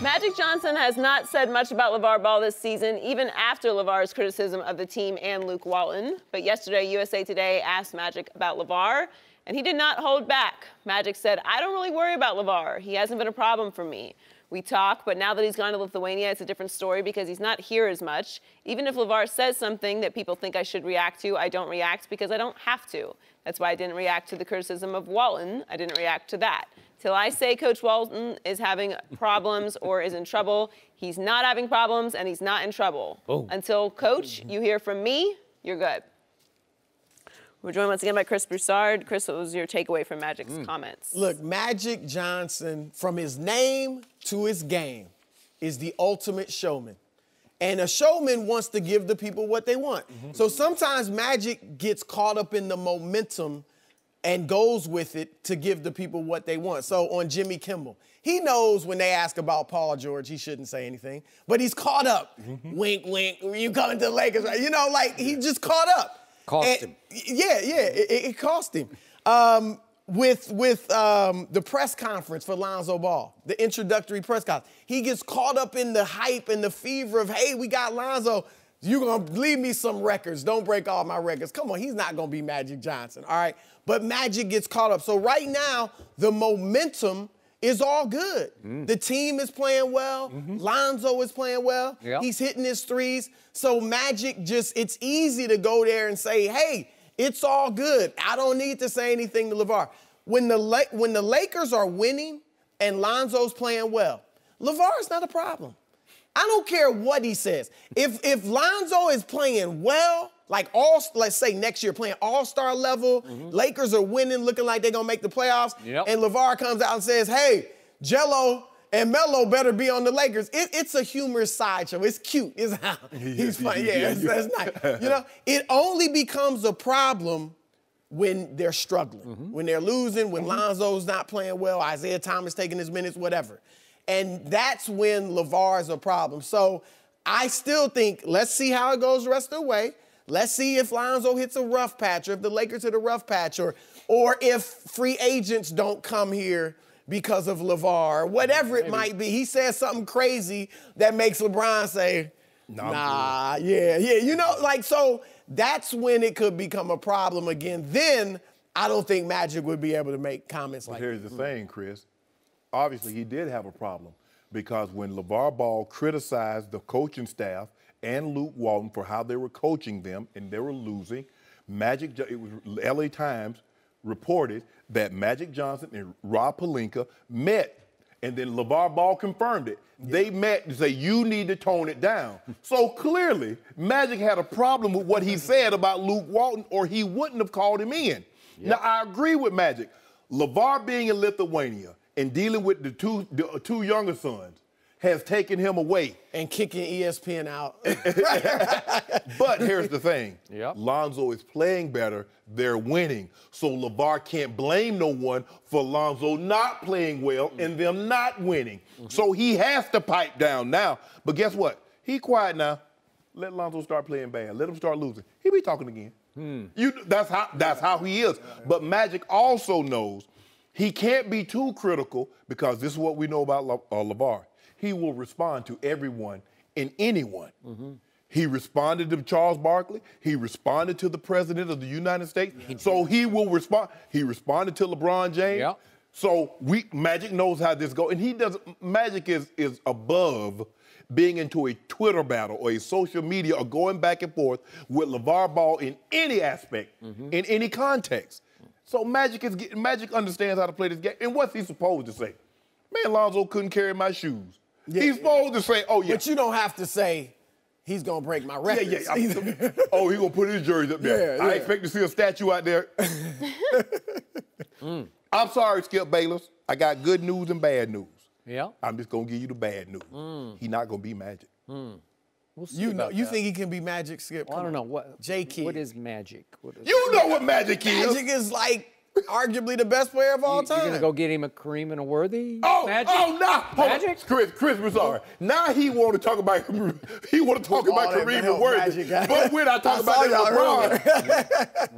[SPEAKER 1] Magic Johnson has not said much about LaVar Ball this season, even after LaVar's criticism of the team and Luke Walton. But yesterday, USA Today asked Magic about LaVar, and he did not hold back. Magic said, "I don't really worry about LaVar. He hasn't been a problem for me. We talk, but now that he's gone to Lithuania, it's a different story because he's not here as much. Even if LaVar says something that people think I should react to, I don't react because I don't have to. That's why I didn't react to the criticism of Walton. I didn't react to that. Till I say Coach Walton is having problems or is in trouble, he's not having problems and he's not in trouble. Until, Coach, you hear from me, you're good." We're joined once again by Chris Broussard. Chris, what was your takeaway from Magic's comments?
[SPEAKER 5] Look, Magic Johnson, from his name to his game, is the ultimate showman. And a showman wants to give the people what they want. So sometimes Magic gets caught up in the momentum and goes with it to give the people what they want. So on Jimmy Kimmel, he knows when they ask about Paul George, he shouldn't say anything, but he's caught up. Wink, wink, you coming to the Lakers, right? You know, like he just caught up.
[SPEAKER 3] Cost him.
[SPEAKER 5] Yeah, it cost him. With the press conference for Lonzo Ball, the introductory press conference, he gets caught up in the hype and the fever of, hey, we got Lonzo. You're going to leave me some records. Don't break all my records. Come on, he's not going to be Magic Johnson, all right? But Magic gets caught up. So right now, the momentum is all good. The team is playing well. Lonzo is playing well.
[SPEAKER 3] Yep.
[SPEAKER 5] He's hitting his threes. So Magic just, it's easy to go there and say, hey, it's all good. I don't need to say anything to LaVar. When the Lakers are winning and Lonzo's playing well, LaVar is not a problem. I don't care what he says. If Lonzo is playing well, like let's say next year playing all-star level, Lakers are winning, looking like they're gonna make the playoffs, and LaVar comes out and says, hey, Jello and Melo better be on the Lakers. It's a humorous sideshow. It's cute. It's how he's playing. That's nice. You know, it only becomes a problem when they're struggling, when they're losing, when Lonzo's not playing well, Isaiah Thomas taking his minutes, whatever. And that's when LaVar is a problem. So I still think, let's see how it goes the rest of the way. Let's see if Lonzo hits a rough patch, or if the Lakers hit a rough patch, or if free agents don't come here because of LaVar, whatever it might be. He says something crazy that makes LeBron say, nah, yeah. You know, like, so that's when it could become a problem again. Then I don't think Magic would be able to make comments like that.
[SPEAKER 2] Here's the thing, Chris. Obviously, he did have a problem because when LaVar Ball criticized the coaching staff and Luke Walton for how they were coaching them and they were losing, it was LA Times reported that Magic Johnson and Rob Pelinka met, and then LaVar Ball confirmed it. They met to say, you need to tone it down. So clearly, Magic had a problem with what he said about Luke Walton, or he wouldn't have called him in. Now, I agree with Magic. LaVar being in Lithuania and dealing with the two younger sons has taken him away.
[SPEAKER 5] And kicking ESPN out.
[SPEAKER 2] But here's the thing. Lonzo is playing better. They're winning. So LaVar can't blame no one for Lonzo not playing well and them not winning. So he has to pipe down now. But guess what? He quiet now. Let Lonzo start playing bad. Let him start losing. He'll be talking again. That's how he is. But Magic also knows he can't be too critical, because this is what we know about LaVar. He will respond to everyone and anyone. He responded to Charles Barkley. He responded to the president of the United States. So he will respond. He responded to LeBron James. So Magic knows how this goes. And he doesn't, Magic is above being into a Twitter battle or a social media or going back and forth with LaVar Ball in any aspect, in any context. So Magic understands how to play this game. And what's he supposed to say? Man, Lonzo couldn't carry my shoes. He's supposed to say, oh, yeah.
[SPEAKER 5] But you don't have to say, he's going to break my record.
[SPEAKER 2] Oh, he's going to put his jersey up there. I expect to see a statue out there. I'm sorry, Skip Bayless. I got good news and bad news. I'm just going to give you the bad news. He's not going to be Magic.
[SPEAKER 3] We'll see you
[SPEAKER 5] think he can be Magic, Skip?
[SPEAKER 3] Well, I don't know. What is Magic?
[SPEAKER 2] You know what Magic is.
[SPEAKER 5] Magic is like arguably the best player of all time.
[SPEAKER 3] You're going to go get him a Kareem and a Worthy?
[SPEAKER 2] Magic? Magic? Chris, we're sorry. Now he want to talk about Kareem and Worthy. But when I talk about LeBron.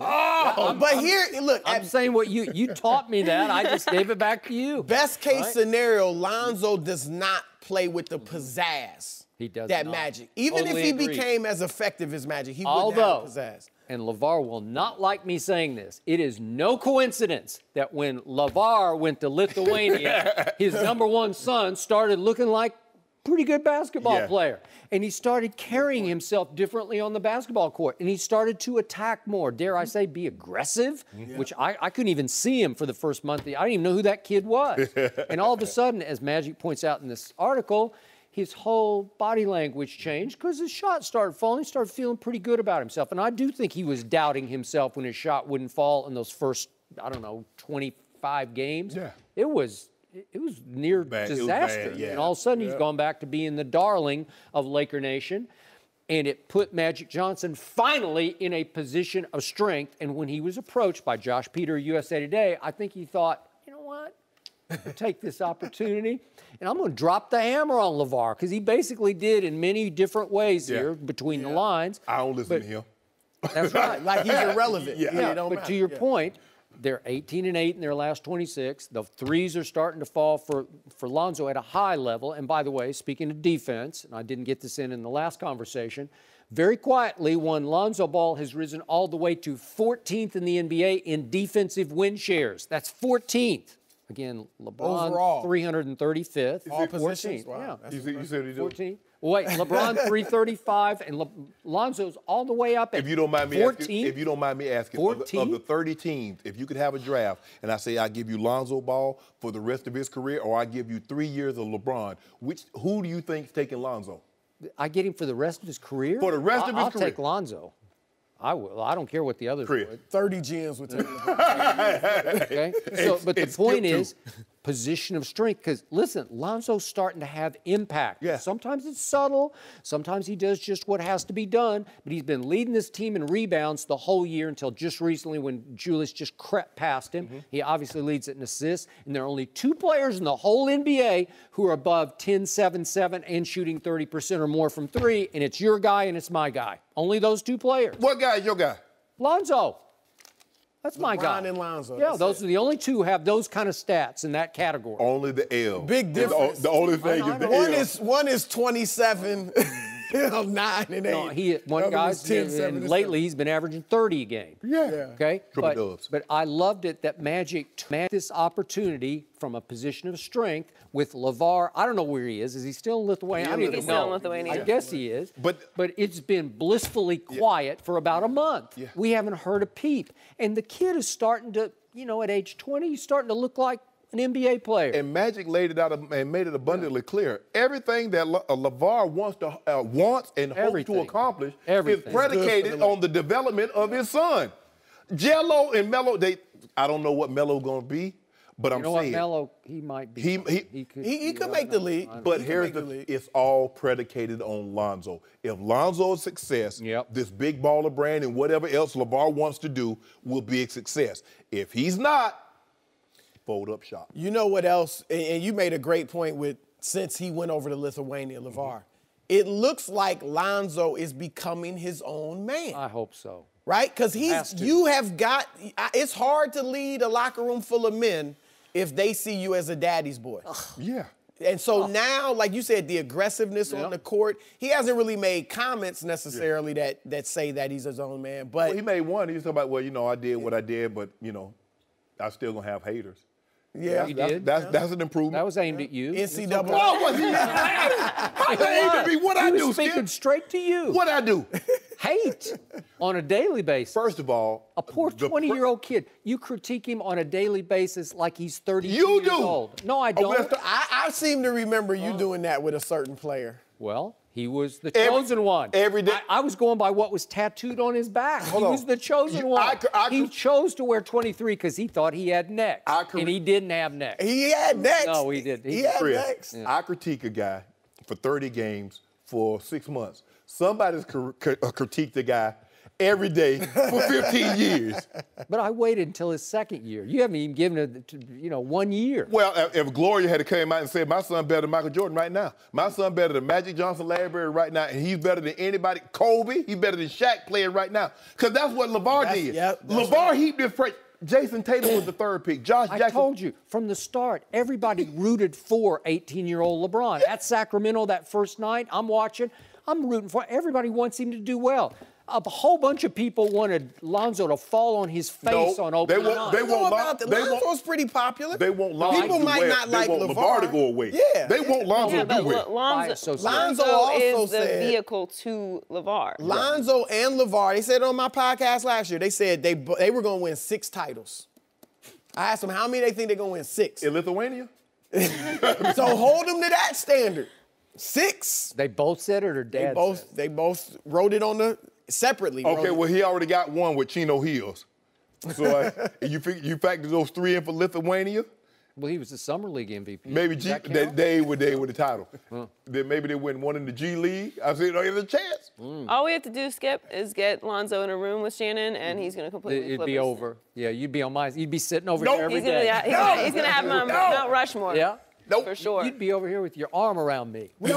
[SPEAKER 5] But here, look.
[SPEAKER 3] I'm saying what you taught me that. I just gave it back to you.
[SPEAKER 5] Best case scenario, Lonzo does not play with the pizzazz.
[SPEAKER 3] He does
[SPEAKER 5] that
[SPEAKER 3] not.
[SPEAKER 5] Magic. Even if he became as effective as Magic, he wouldn't have pizzazz.
[SPEAKER 3] And LaVar will not like me saying this, it is no coincidence that when LaVar went to Lithuania, his #1 son started looking like a pretty good basketball player. And he started carrying himself differently on the basketball court. And he started to attack more, dare I say, be aggressive, which I couldn't even see him for the first month. I didn't even know who that kid was. And all of a sudden, as Magic points out in this article, his whole body language changed because his shot started falling. He started feeling pretty good about himself. And I do think he was doubting himself when his shot wouldn't fall in those first, 25 games. It was near disaster. And all of a sudden, he's gone back to being the darling of Laker Nation. And it put Magic Johnson finally in a position of strength. And when he was approached by Josh Peter, USA Today, I think he thought, you know what? I'll take this opportunity, and I'm going to drop the hammer on LaVar, because he basically did in many different ways here between the lines.
[SPEAKER 2] I don't listen to him.
[SPEAKER 5] That's right. Like he's irrelevant.
[SPEAKER 3] But to your point, they're 18-8 in their last 26. The threes are starting to fall for Lonzo at a high level. And by the way, speaking of defense, and I didn't get this in the last conversation, very quietly, Lonzo Ball has risen all the way to 14th in the NBA in defensive win shares. That's 14th. Again, LeBron, overall, 335th.
[SPEAKER 5] All positions?
[SPEAKER 3] Wow.
[SPEAKER 2] Yeah. You said he did
[SPEAKER 3] 14. Wait, LeBron 335 and Lonzo's all the way up at 14.
[SPEAKER 2] If you don't mind me asking,
[SPEAKER 3] 14?
[SPEAKER 2] Of the 30 teams, if you could have a draft and I say I give you Lonzo Ball for the rest of his career, or I give you 3 years of LeBron, who do you think's taking Lonzo?
[SPEAKER 3] I get him for the rest of his career?
[SPEAKER 2] For the rest of his career.
[SPEAKER 3] I'll take Lonzo. I will. I don't care what the others would.
[SPEAKER 5] 30 GMs would take him.
[SPEAKER 3] Okay? So, but the point is, position of strength. Because, listen, Lonzo's starting to have impact.
[SPEAKER 2] Yeah.
[SPEAKER 3] Sometimes it's subtle. Sometimes he does just what has to be done. But he's been leading this team in rebounds the whole year until just recently when Julius just crept past him. He obviously leads it in assists. And there are only 2 players in the whole NBA who are above 10, 7, 7 and shooting 30% or more from 3. And it's your guy and it's my guy. Only those 2 players.
[SPEAKER 2] What guy is your guy?
[SPEAKER 3] Lonzo. That's my guy.
[SPEAKER 5] LeBron and Lonzo.
[SPEAKER 3] Yeah,
[SPEAKER 5] That's
[SPEAKER 3] those are the only 2 who have those kind of stats in that category.
[SPEAKER 2] Only the L.
[SPEAKER 5] Big difference.
[SPEAKER 2] The only thing is the L.
[SPEAKER 5] One is 27, 9 and 8.
[SPEAKER 3] No, one
[SPEAKER 5] The other
[SPEAKER 3] guy's
[SPEAKER 5] was 10, 7,
[SPEAKER 3] and
[SPEAKER 5] and
[SPEAKER 3] lately
[SPEAKER 5] 7.
[SPEAKER 3] he's been averaging 30 a game.
[SPEAKER 2] Yeah.
[SPEAKER 3] Okay?
[SPEAKER 2] Triple dubs.
[SPEAKER 3] But I loved it that Magic took this opportunity from a position of strength with LaVar. I don't know where he is. Is he still in Lithuania? I don't even
[SPEAKER 1] He's
[SPEAKER 3] know.
[SPEAKER 1] still in Lithuania.
[SPEAKER 3] I guess he is.
[SPEAKER 2] But
[SPEAKER 3] it's been blissfully quiet for about a month.
[SPEAKER 2] Yeah.
[SPEAKER 3] We haven't heard a peep. And the kid is starting to, at age 20, he's starting to look like an NBA player.
[SPEAKER 2] And Magic laid it out and made it abundantly clear. Everything that LaVar wants and hopes to accomplish is predicated on the development of his son. Jello and Melo, I don't know what Melo's going to be, but I'm saying.
[SPEAKER 3] What, Melo, he might be.
[SPEAKER 5] He could make the league.
[SPEAKER 2] But here's it's all predicated on Lonzo. If Lonzo's success, this big baller brand and whatever else LaVar wants to do will be a success. If he's not, fold up shop.
[SPEAKER 5] You know what else? And you made a great point with since he went over to Lithuania, LaVar. It looks like Lonzo is becoming his own man.
[SPEAKER 3] I hope so.
[SPEAKER 5] Right? Because it's hard to lead a locker room full of men if they see you as a daddy's boy.
[SPEAKER 2] Yeah.
[SPEAKER 5] And so now, like you said, the aggressiveness on the court, he hasn't really made comments necessarily that say that he's his own man. But
[SPEAKER 2] he made one. He was talking about, I did what I did, but, I still going to have haters.
[SPEAKER 5] Yeah,
[SPEAKER 3] he did.
[SPEAKER 2] That's an improvement.
[SPEAKER 3] That was aimed at you.
[SPEAKER 5] NCAA.
[SPEAKER 2] What was he? How that aimed at me? What I do,
[SPEAKER 3] He was speaking straight to you.
[SPEAKER 2] What I do?
[SPEAKER 3] Hate on a daily basis.
[SPEAKER 2] First of all,
[SPEAKER 3] a poor 20-year-old kid. You critique him on a daily basis like he's 32
[SPEAKER 2] you
[SPEAKER 3] years
[SPEAKER 2] do.
[SPEAKER 3] old. No, I don't.
[SPEAKER 5] I seem to remember you doing that with a certain player.
[SPEAKER 3] Well, he was the chosen one.
[SPEAKER 2] Every day.
[SPEAKER 3] I was going by what was tattooed on his back. He was the chosen one. He chose to wear 23 because he thought he had next, and he didn't have next.
[SPEAKER 5] He had next.
[SPEAKER 3] No, he didn't.
[SPEAKER 5] He had next.
[SPEAKER 2] I critique a guy for 30 games for 6 months. Somebody's critiqued the guy every day for 15 years.
[SPEAKER 3] But I waited until his second year. You haven't even given it, 1 year.
[SPEAKER 2] Well, if Gloria had come out and said, my son better than Michael Jordan right now. My son better than Magic Johnson, Larry Bird right now, and he's better than anybody. Kobe, he's better than Shaq playing right now. Because that's what LaVar did. LaVar heaped this praise. Jason Tatum was the 3rd pick. Josh Jackson.
[SPEAKER 3] I told you, from the start, everybody rooted for 18-year-old LeBron. At Sacramento that first night, I'm watching. I'm rooting for everybody wants him to do well. A whole bunch of people wanted Lonzo to fall on his face on opening night.
[SPEAKER 5] Lonzo's pretty popular.
[SPEAKER 2] They want Lonzo
[SPEAKER 5] People might not like
[SPEAKER 2] LaVar to go away.
[SPEAKER 5] Yeah.
[SPEAKER 2] They want Lonzo to do well.
[SPEAKER 1] Lonzo also is the vehicle to LaVar.
[SPEAKER 5] Lonzo and LaVar, they said on my podcast last year, they said they were going to win 6 titles. I asked them how many they think they're going to win. 6.
[SPEAKER 2] In Lithuania?
[SPEAKER 5] So hold them to that standard. 6.
[SPEAKER 3] They both said it, or Dad said it?
[SPEAKER 5] They both wrote it on the separately.
[SPEAKER 2] Okay, well, he already got one with Chino Hills. So you factor those 3 in for Lithuania?
[SPEAKER 3] Well, he was the Summer League MVP.
[SPEAKER 2] Maybe they were the title. Then maybe they win one in the G League. I said, there's a chance.
[SPEAKER 1] All we have to do, Skip, is get Lonzo in a room with Shannon, and he's going to completely
[SPEAKER 3] It'd
[SPEAKER 1] flip
[SPEAKER 3] be
[SPEAKER 1] us.
[SPEAKER 3] over. Yeah, you'd be sitting over here every day.
[SPEAKER 1] He's going to have him on Mount Rushmore.
[SPEAKER 3] Yeah.
[SPEAKER 2] Nope.
[SPEAKER 1] For sure.
[SPEAKER 3] You'd be over here with your arm around me.
[SPEAKER 1] Go,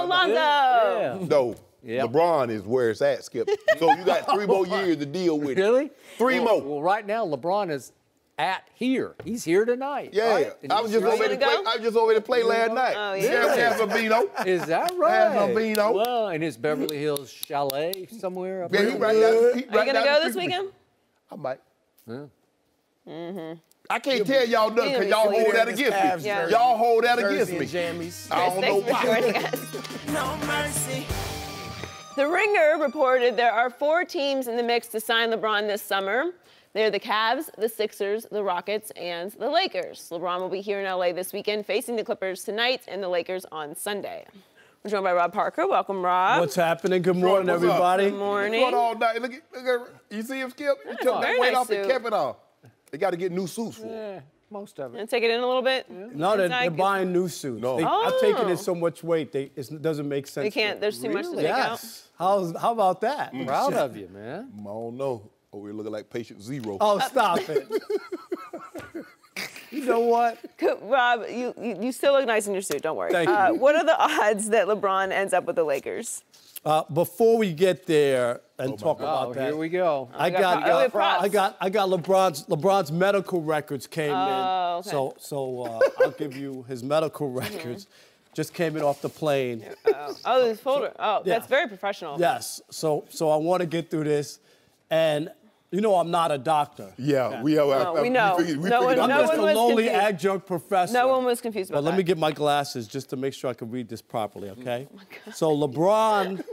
[SPEAKER 1] Lonzo!
[SPEAKER 3] Yeah.
[SPEAKER 2] No. Yep. LeBron is where it's at, Skip. So you got 3 more years to deal with it.
[SPEAKER 3] Really?
[SPEAKER 2] 3 more.
[SPEAKER 3] Well, right now, LeBron is at here. He's here tonight.
[SPEAKER 2] Yeah.
[SPEAKER 3] Right?
[SPEAKER 2] I was just over to play last night.
[SPEAKER 1] Oh, yeah.
[SPEAKER 3] Is that right?
[SPEAKER 2] Vino.
[SPEAKER 3] Well, in his Beverly Hills chalet somewhere up
[SPEAKER 2] Yeah,
[SPEAKER 3] there.
[SPEAKER 1] Are you going to go this weekend?
[SPEAKER 2] I might.
[SPEAKER 1] Mm-hmm.
[SPEAKER 2] I can't tell y'all nothing because y'all hold that against me.
[SPEAKER 1] Yeah.
[SPEAKER 2] Y'all hold that against me.
[SPEAKER 5] Jammies.
[SPEAKER 2] I don't know why.
[SPEAKER 1] No mercy. The Ringer reported there are 4 teams in the mix to sign LeBron this summer. They're the Cavs, the Sixers, the Rockets, and the Lakers. LeBron will be here in LA this weekend, facing the Clippers tonight and the Lakers on Sunday. We're joined by Rob Parker. Welcome, Rob.
[SPEAKER 4] What's happening? Good morning, everybody.
[SPEAKER 1] Good morning.
[SPEAKER 2] Going all night. Look at you see him, Skip? He took that weight off and kept it off. They got to get new suits for him.
[SPEAKER 3] Most of it.
[SPEAKER 1] And take it in a little bit?
[SPEAKER 4] No, they're
[SPEAKER 1] Inside?
[SPEAKER 4] buying new suits.
[SPEAKER 2] No.
[SPEAKER 4] I've taken in so much weight, it doesn't make sense.
[SPEAKER 1] They can't, there's too much to take out?
[SPEAKER 4] Yes. How about that?
[SPEAKER 3] Proud of you, man.
[SPEAKER 2] I don't know. Oh, we're looking like patient zero.
[SPEAKER 4] Oh, stop it. You know what?
[SPEAKER 1] Rob, you still look nice in your suit, don't worry.
[SPEAKER 4] Thank you.
[SPEAKER 1] What are the odds that LeBron ends up with the Lakers?
[SPEAKER 4] Before we get there and talk about that,
[SPEAKER 3] Here we go.
[SPEAKER 4] I got LeBron's medical records came in.
[SPEAKER 1] okay.
[SPEAKER 4] So I'll give you his medical records. Just came in off the plane.
[SPEAKER 1] Oh, this folder. Oh,
[SPEAKER 4] yeah.
[SPEAKER 1] that's very professional.
[SPEAKER 4] Yes. So I want to get through this, and you know I'm not a doctor.
[SPEAKER 2] Yeah, we are.
[SPEAKER 1] we know. No one-
[SPEAKER 4] I'm
[SPEAKER 1] no
[SPEAKER 4] just a
[SPEAKER 1] was
[SPEAKER 4] lonely
[SPEAKER 1] confused.
[SPEAKER 4] adjunct professor.
[SPEAKER 1] No one was confused about
[SPEAKER 4] But
[SPEAKER 1] that.
[SPEAKER 4] let me get my glasses just to make sure I can read this properly, okay? So LeBron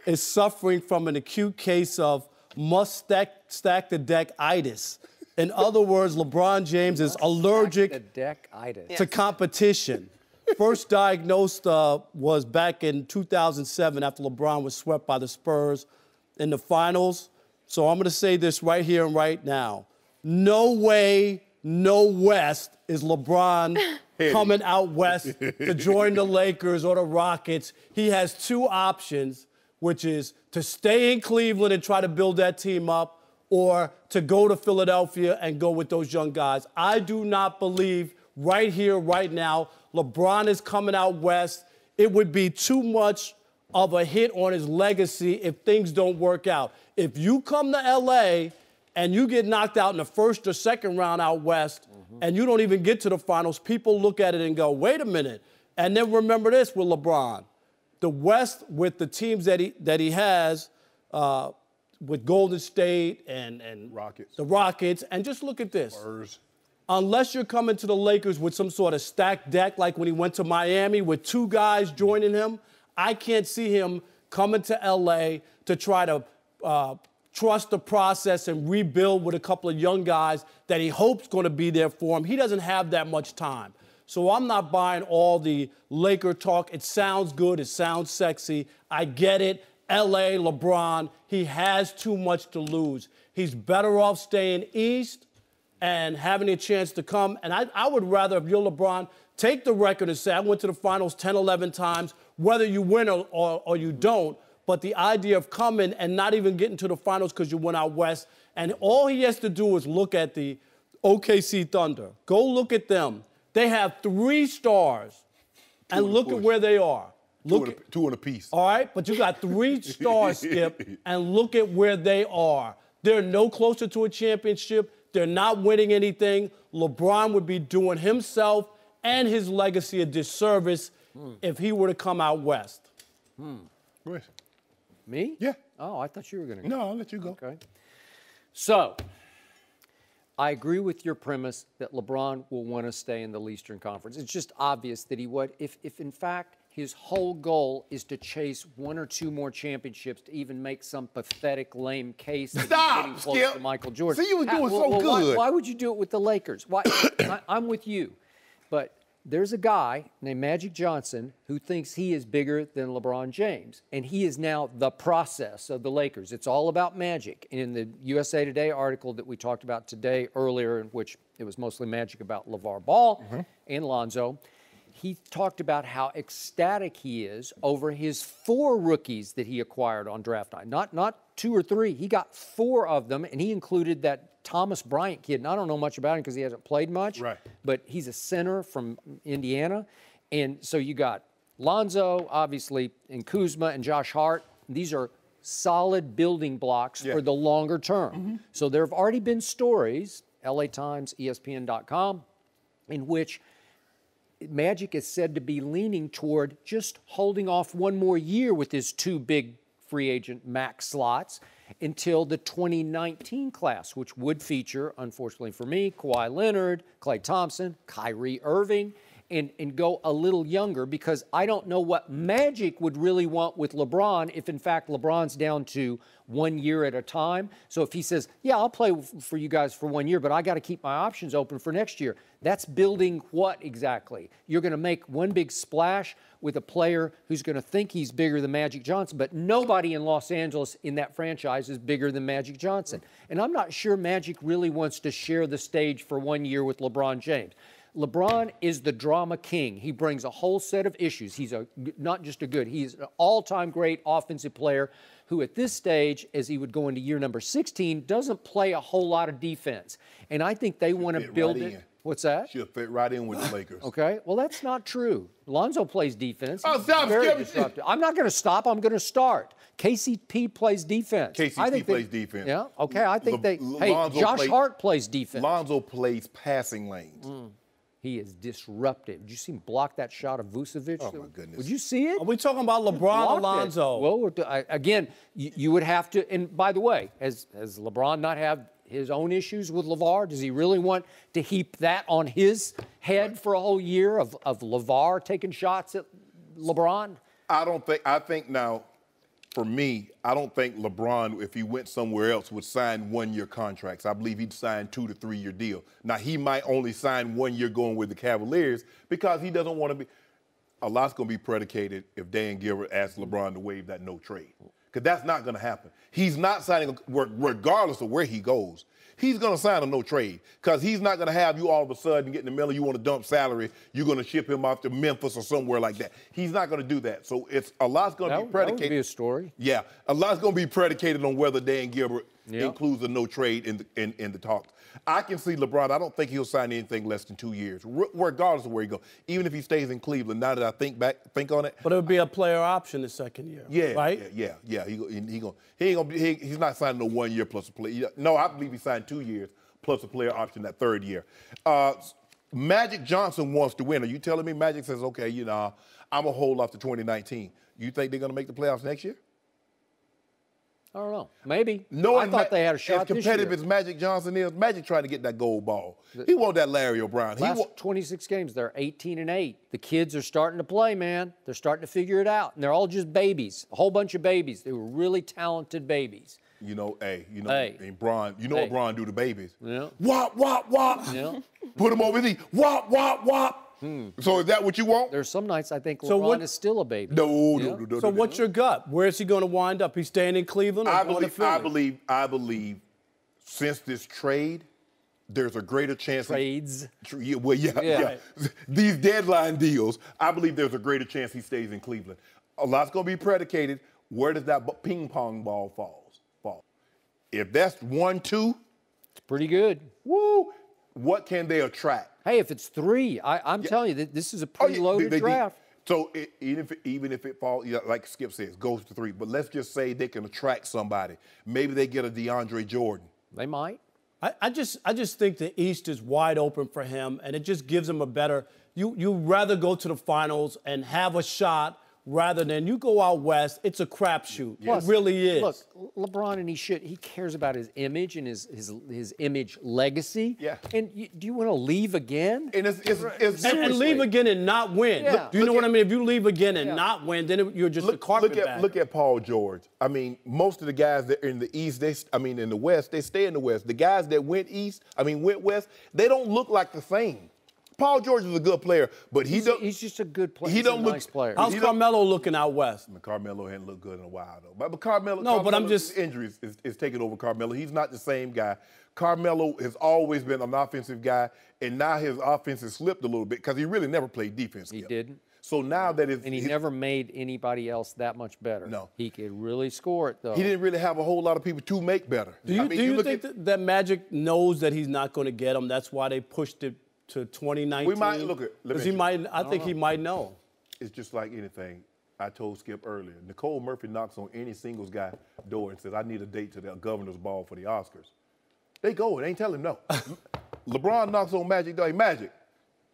[SPEAKER 4] is suffering from an acute case of must-stack the deck-itis. In other words, LeBron James is allergic
[SPEAKER 3] The deck-itis.
[SPEAKER 4] to competition. First diagnosed was back in 2007 after LeBron was swept by the Spurs in the finals. So I'm going to say this right here and right now. No way, no West is LeBron coming out West to join the Lakers or the Rockets. He has two options, which is to stay in Cleveland and try to build that team up, or to go to Philadelphia and go with those young guys. I do not believe right here, right now, LeBron is coming out West. It would be too much of a hit on his legacy if things don't work out. If you come to L.A. and you get knocked out in the first or second round out West, and you don't even get to the finals, people look at it and go, wait a minute. And then remember this with LeBron. The West, with the teams that he has, with Golden State and
[SPEAKER 2] Rockets.
[SPEAKER 4] the Rockets, and just look at this.
[SPEAKER 2] Spurs.
[SPEAKER 4] Unless you're coming to the Lakers with some sort of stacked deck like when he went to Miami with two guys joining him, I can't see him coming to L.A. to try to trust the process and rebuild with a couple of young guys that he hopes going to be there for him. He doesn't have that much time. So I'm not buying all the Laker talk. It sounds good. It sounds sexy. I get it. L.A., LeBron, he has too much to lose. He's better off staying east and having a chance to come. And I would rather, if you're LeBron, take the record and say, I went to the finals 10, 11 times, whether you win or you don't. But the idea of coming and not even getting to the finals because you went out West, and all he has to do is look at the OKC Thunder. Go look at them. They have 3 stars. And look at where they are.
[SPEAKER 2] Two in a piece.
[SPEAKER 4] All right, but you got 3 stars, Skip, and look at where they are. They're no closer to a championship. They're not winning anything. LeBron would be doing himself and his legacy a disservice if he were to come out West.
[SPEAKER 2] Right.
[SPEAKER 3] Me?
[SPEAKER 2] Yeah.
[SPEAKER 3] Oh, I thought you were going to go.
[SPEAKER 2] No, I'll let you go.
[SPEAKER 3] Okay. So, I agree with your premise that LeBron will want to stay in the Eastern Conference. It's just obvious that he would. If in fact his whole goal is to chase 1 or 2 more championships to even make some pathetic, lame case of getting close
[SPEAKER 2] Skip.
[SPEAKER 3] to Michael Jordan.
[SPEAKER 2] See, you was doing so good.
[SPEAKER 3] Why would you do it with the Lakers? Why? I'm with you. But there's a guy named Magic Johnson who thinks he is bigger than LeBron James, and he is now the process of the Lakers. It's all about Magic. And in the USA Today article that we talked about today earlier, in which it was mostly Magic about LaVar Ball and Lonzo, he talked about how ecstatic he is over his 4 rookies that he acquired on draft night. Not 2 or 3. He got 4 of them, and he included that Thomas Bryant kid. And I don't know much about him because he hasn't played much.
[SPEAKER 2] Right.
[SPEAKER 3] But he's a center from Indiana. And so you got Lonzo, obviously, and Kuzma and Josh Hart. These are solid building blocks for the longer term. So there have already been stories, LA Times, ESPN.com, in which Magic is said to be leaning toward just holding off 1 more year with his 2 big free agent max slots until the 2019 class, which would feature, unfortunately for me, Kawhi Leonard, Klay Thompson, Kyrie Irving. and go a little younger, because I don't know what Magic would really want with LeBron if, in fact, LeBron's down to 1 year at a time. So if he says, yeah, I'll play for you guys for 1 year, but I got to keep my options open for next year, that's building what exactly? You're going to make one big splash with a player who's going to think he's bigger than Magic Johnson, but nobody in Los Angeles in that franchise is bigger than Magic Johnson. And I'm not sure Magic really wants to share the stage for 1 year with LeBron James. LeBron is the drama king. He brings a whole set of issues. He's not just a good, he's an all-time great offensive player who at this stage, as he would go into year number 16, doesn't play a whole lot of defense. And I think they want to build it. What's that?
[SPEAKER 2] She'll fit right in with the Lakers.
[SPEAKER 3] Okay, well, that's not true. Lonzo plays defense.
[SPEAKER 2] Oh, stop,
[SPEAKER 3] very disruptive. I'm not going to stop. I'm going to start. KCP plays defense.
[SPEAKER 2] KCP plays defense.
[SPEAKER 3] Yeah, okay. I think hey,
[SPEAKER 2] Lonzo
[SPEAKER 3] Josh Hart plays defense.
[SPEAKER 2] Lonzo plays passing lanes.
[SPEAKER 3] He is disruptive. Did you see him block that shot of Vucevic?
[SPEAKER 2] Oh, my goodness.
[SPEAKER 3] Would you see it?
[SPEAKER 4] Are we talking about LeBron or Lonzo?
[SPEAKER 3] Well, again, you would have to, and by the way, has LeBron not have his own issues with LaVar? Does he really want to heap that on his head for a whole year of LaVar taking shots at LeBron?
[SPEAKER 2] I think now, for me, I don't think LeBron, if he went somewhere else, would sign 1 year contracts. I believe he'd sign 2 to 3 year deal. Now, he might only sign 1 year going with the Cavaliers because he doesn't want to be. A lot's going to be predicated if Dan Gilbert asks LeBron to waive that no trade. Because that's not going to happen. He's not signing, regardless of where he goes, he's going to sign a no trade because he's not going to have you all of a sudden get in the middle, you want to dump salary, you're going to ship him off to Memphis or somewhere like that. He's not going to do that. So a lot's going to be predicated.
[SPEAKER 3] That would be a story.
[SPEAKER 2] Yeah, a lot's going to be predicated on whether Dan Gilbert includes a no trade in the talks. I can see LeBron. I don't think he'll sign anything less than 2 years, regardless of where he goes. Even if he stays in Cleveland. Now that I think on it.
[SPEAKER 4] But it would be a player option the second year.
[SPEAKER 2] Yeah,
[SPEAKER 4] right.
[SPEAKER 2] Yeah. He's not signing a 1 year plus a player. No, I believe he signed 2 years plus a player option that third year. Magic Johnson wants to win. Are you telling me Magic says, okay, I'm gonna hold off to 2019? You think they're gonna make the playoffs next year?
[SPEAKER 3] I don't know. Maybe.
[SPEAKER 2] No,
[SPEAKER 3] I thought they had a shot this year.
[SPEAKER 2] As competitive as Magic Johnson is, Magic trying to get that gold ball. He wants that Larry O'Brien.
[SPEAKER 3] Last 26 games, they're 18-8. The kids are starting to play, man. They're starting to figure it out. And they're all just babies, a whole bunch of babies. They were really talented babies.
[SPEAKER 2] And Bron, what Bron do to babies?
[SPEAKER 3] Yeah.
[SPEAKER 2] Wop, wop, wop.
[SPEAKER 3] Yeah.
[SPEAKER 2] Put him over the wop, wop, wop. So is that what you want?
[SPEAKER 3] There's some nights I think LeBron is still a baby.
[SPEAKER 2] No.
[SPEAKER 4] So what's your gut? Where is he going to wind up? He's staying in Cleveland or going to Philly?
[SPEAKER 2] I believe since this trade, there's a greater chance.
[SPEAKER 3] Trades.
[SPEAKER 2] Yeah. These deadline deals, I believe there's a greater chance he stays in Cleveland. A lot's going to be predicated. Where does that ping pong ball fall? If that's 1-2,
[SPEAKER 3] it's pretty good.
[SPEAKER 2] Woo! What can they attract?
[SPEAKER 3] Hey, if it's 3, I'm telling you, this is a pretty loaded draft.
[SPEAKER 2] So even if it falls, like Skip says, goes to 3, but let's just say they can attract somebody. Maybe they get a DeAndre Jordan.
[SPEAKER 3] They might.
[SPEAKER 4] I just think the East is wide open for him, and it just gives him a better. You'd rather go to the finals and have a shot rather than you go out west. It's a crapshoot. It really is.
[SPEAKER 3] Look, LeBron, and he cares about his image and his image legacy.
[SPEAKER 2] Yeah.
[SPEAKER 3] And do you want to leave again?
[SPEAKER 2] And
[SPEAKER 4] and leave again and not win.
[SPEAKER 3] Yeah.
[SPEAKER 4] Do you know what I mean? If you leave again and not win, then you're just a carpetbagger.
[SPEAKER 2] Look at Paul George. I mean, most of the guys that are in the East, in the West, they stay in the West. The guys that went west, they don't look like the same. Paul George is a good player, but he's
[SPEAKER 3] just a good player.
[SPEAKER 2] He's
[SPEAKER 3] a nice player.
[SPEAKER 4] How's Carmelo looking out west?
[SPEAKER 2] Carmelo hadn't looked good in a while, though. But Carmelo, injuries is taking over Carmelo. He's not the same guy. Carmelo has always been an offensive guy, and now his offense has slipped a little bit because he really never played defense.
[SPEAKER 3] He didn't.
[SPEAKER 2] So now that
[SPEAKER 3] and he never made anybody else that much better.
[SPEAKER 2] No.
[SPEAKER 3] He could really score it, though.
[SPEAKER 2] He didn't really have a whole lot of people to make better.
[SPEAKER 4] Do you think that Magic knows that he's not going to get him? That's why they pushed it to 2019?
[SPEAKER 2] We might look at.
[SPEAKER 4] I think he might know.
[SPEAKER 2] It's just like anything. I told Skip earlier. Nicole Murphy knocks on any singles guy door and says, "I need a date to the governor's ball for the Oscars." They go. They ain't telling him no. LeBron knocks on Magic door. Hey, Magic,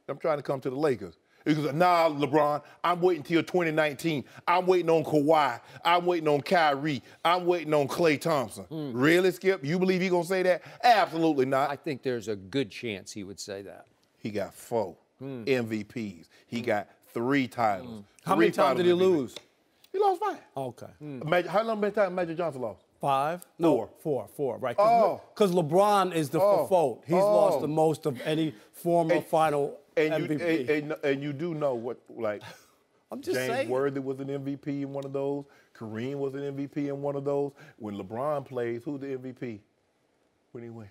[SPEAKER 2] I'm trying to come to the Lakers. He goes, "Nah, LeBron, I'm waiting till 2019. I'm waiting on Kawhi. I'm waiting on Kyrie. I'm waiting on Klay Thompson." Really, Skip? You believe he's going to say that? Absolutely not.
[SPEAKER 3] I think there's a good chance he would say that.
[SPEAKER 2] He got 4. MVPs. He got 3 titles.
[SPEAKER 4] How many times did he lose?
[SPEAKER 2] He lost 5.
[SPEAKER 4] Okay.
[SPEAKER 2] How long time Magic Johnson lost?
[SPEAKER 4] 5?
[SPEAKER 2] 4.
[SPEAKER 4] No, 4, right.
[SPEAKER 2] Oh.
[SPEAKER 4] Because LeBron is the fault. He's lost the most of any former final MVP.
[SPEAKER 2] And you do know what, like,
[SPEAKER 4] I'm just
[SPEAKER 2] James
[SPEAKER 4] saying.
[SPEAKER 2] Worthy was an MVP in one of those. Kareem was an MVP in one of those. When LeBron plays, who's the MVP when he wins?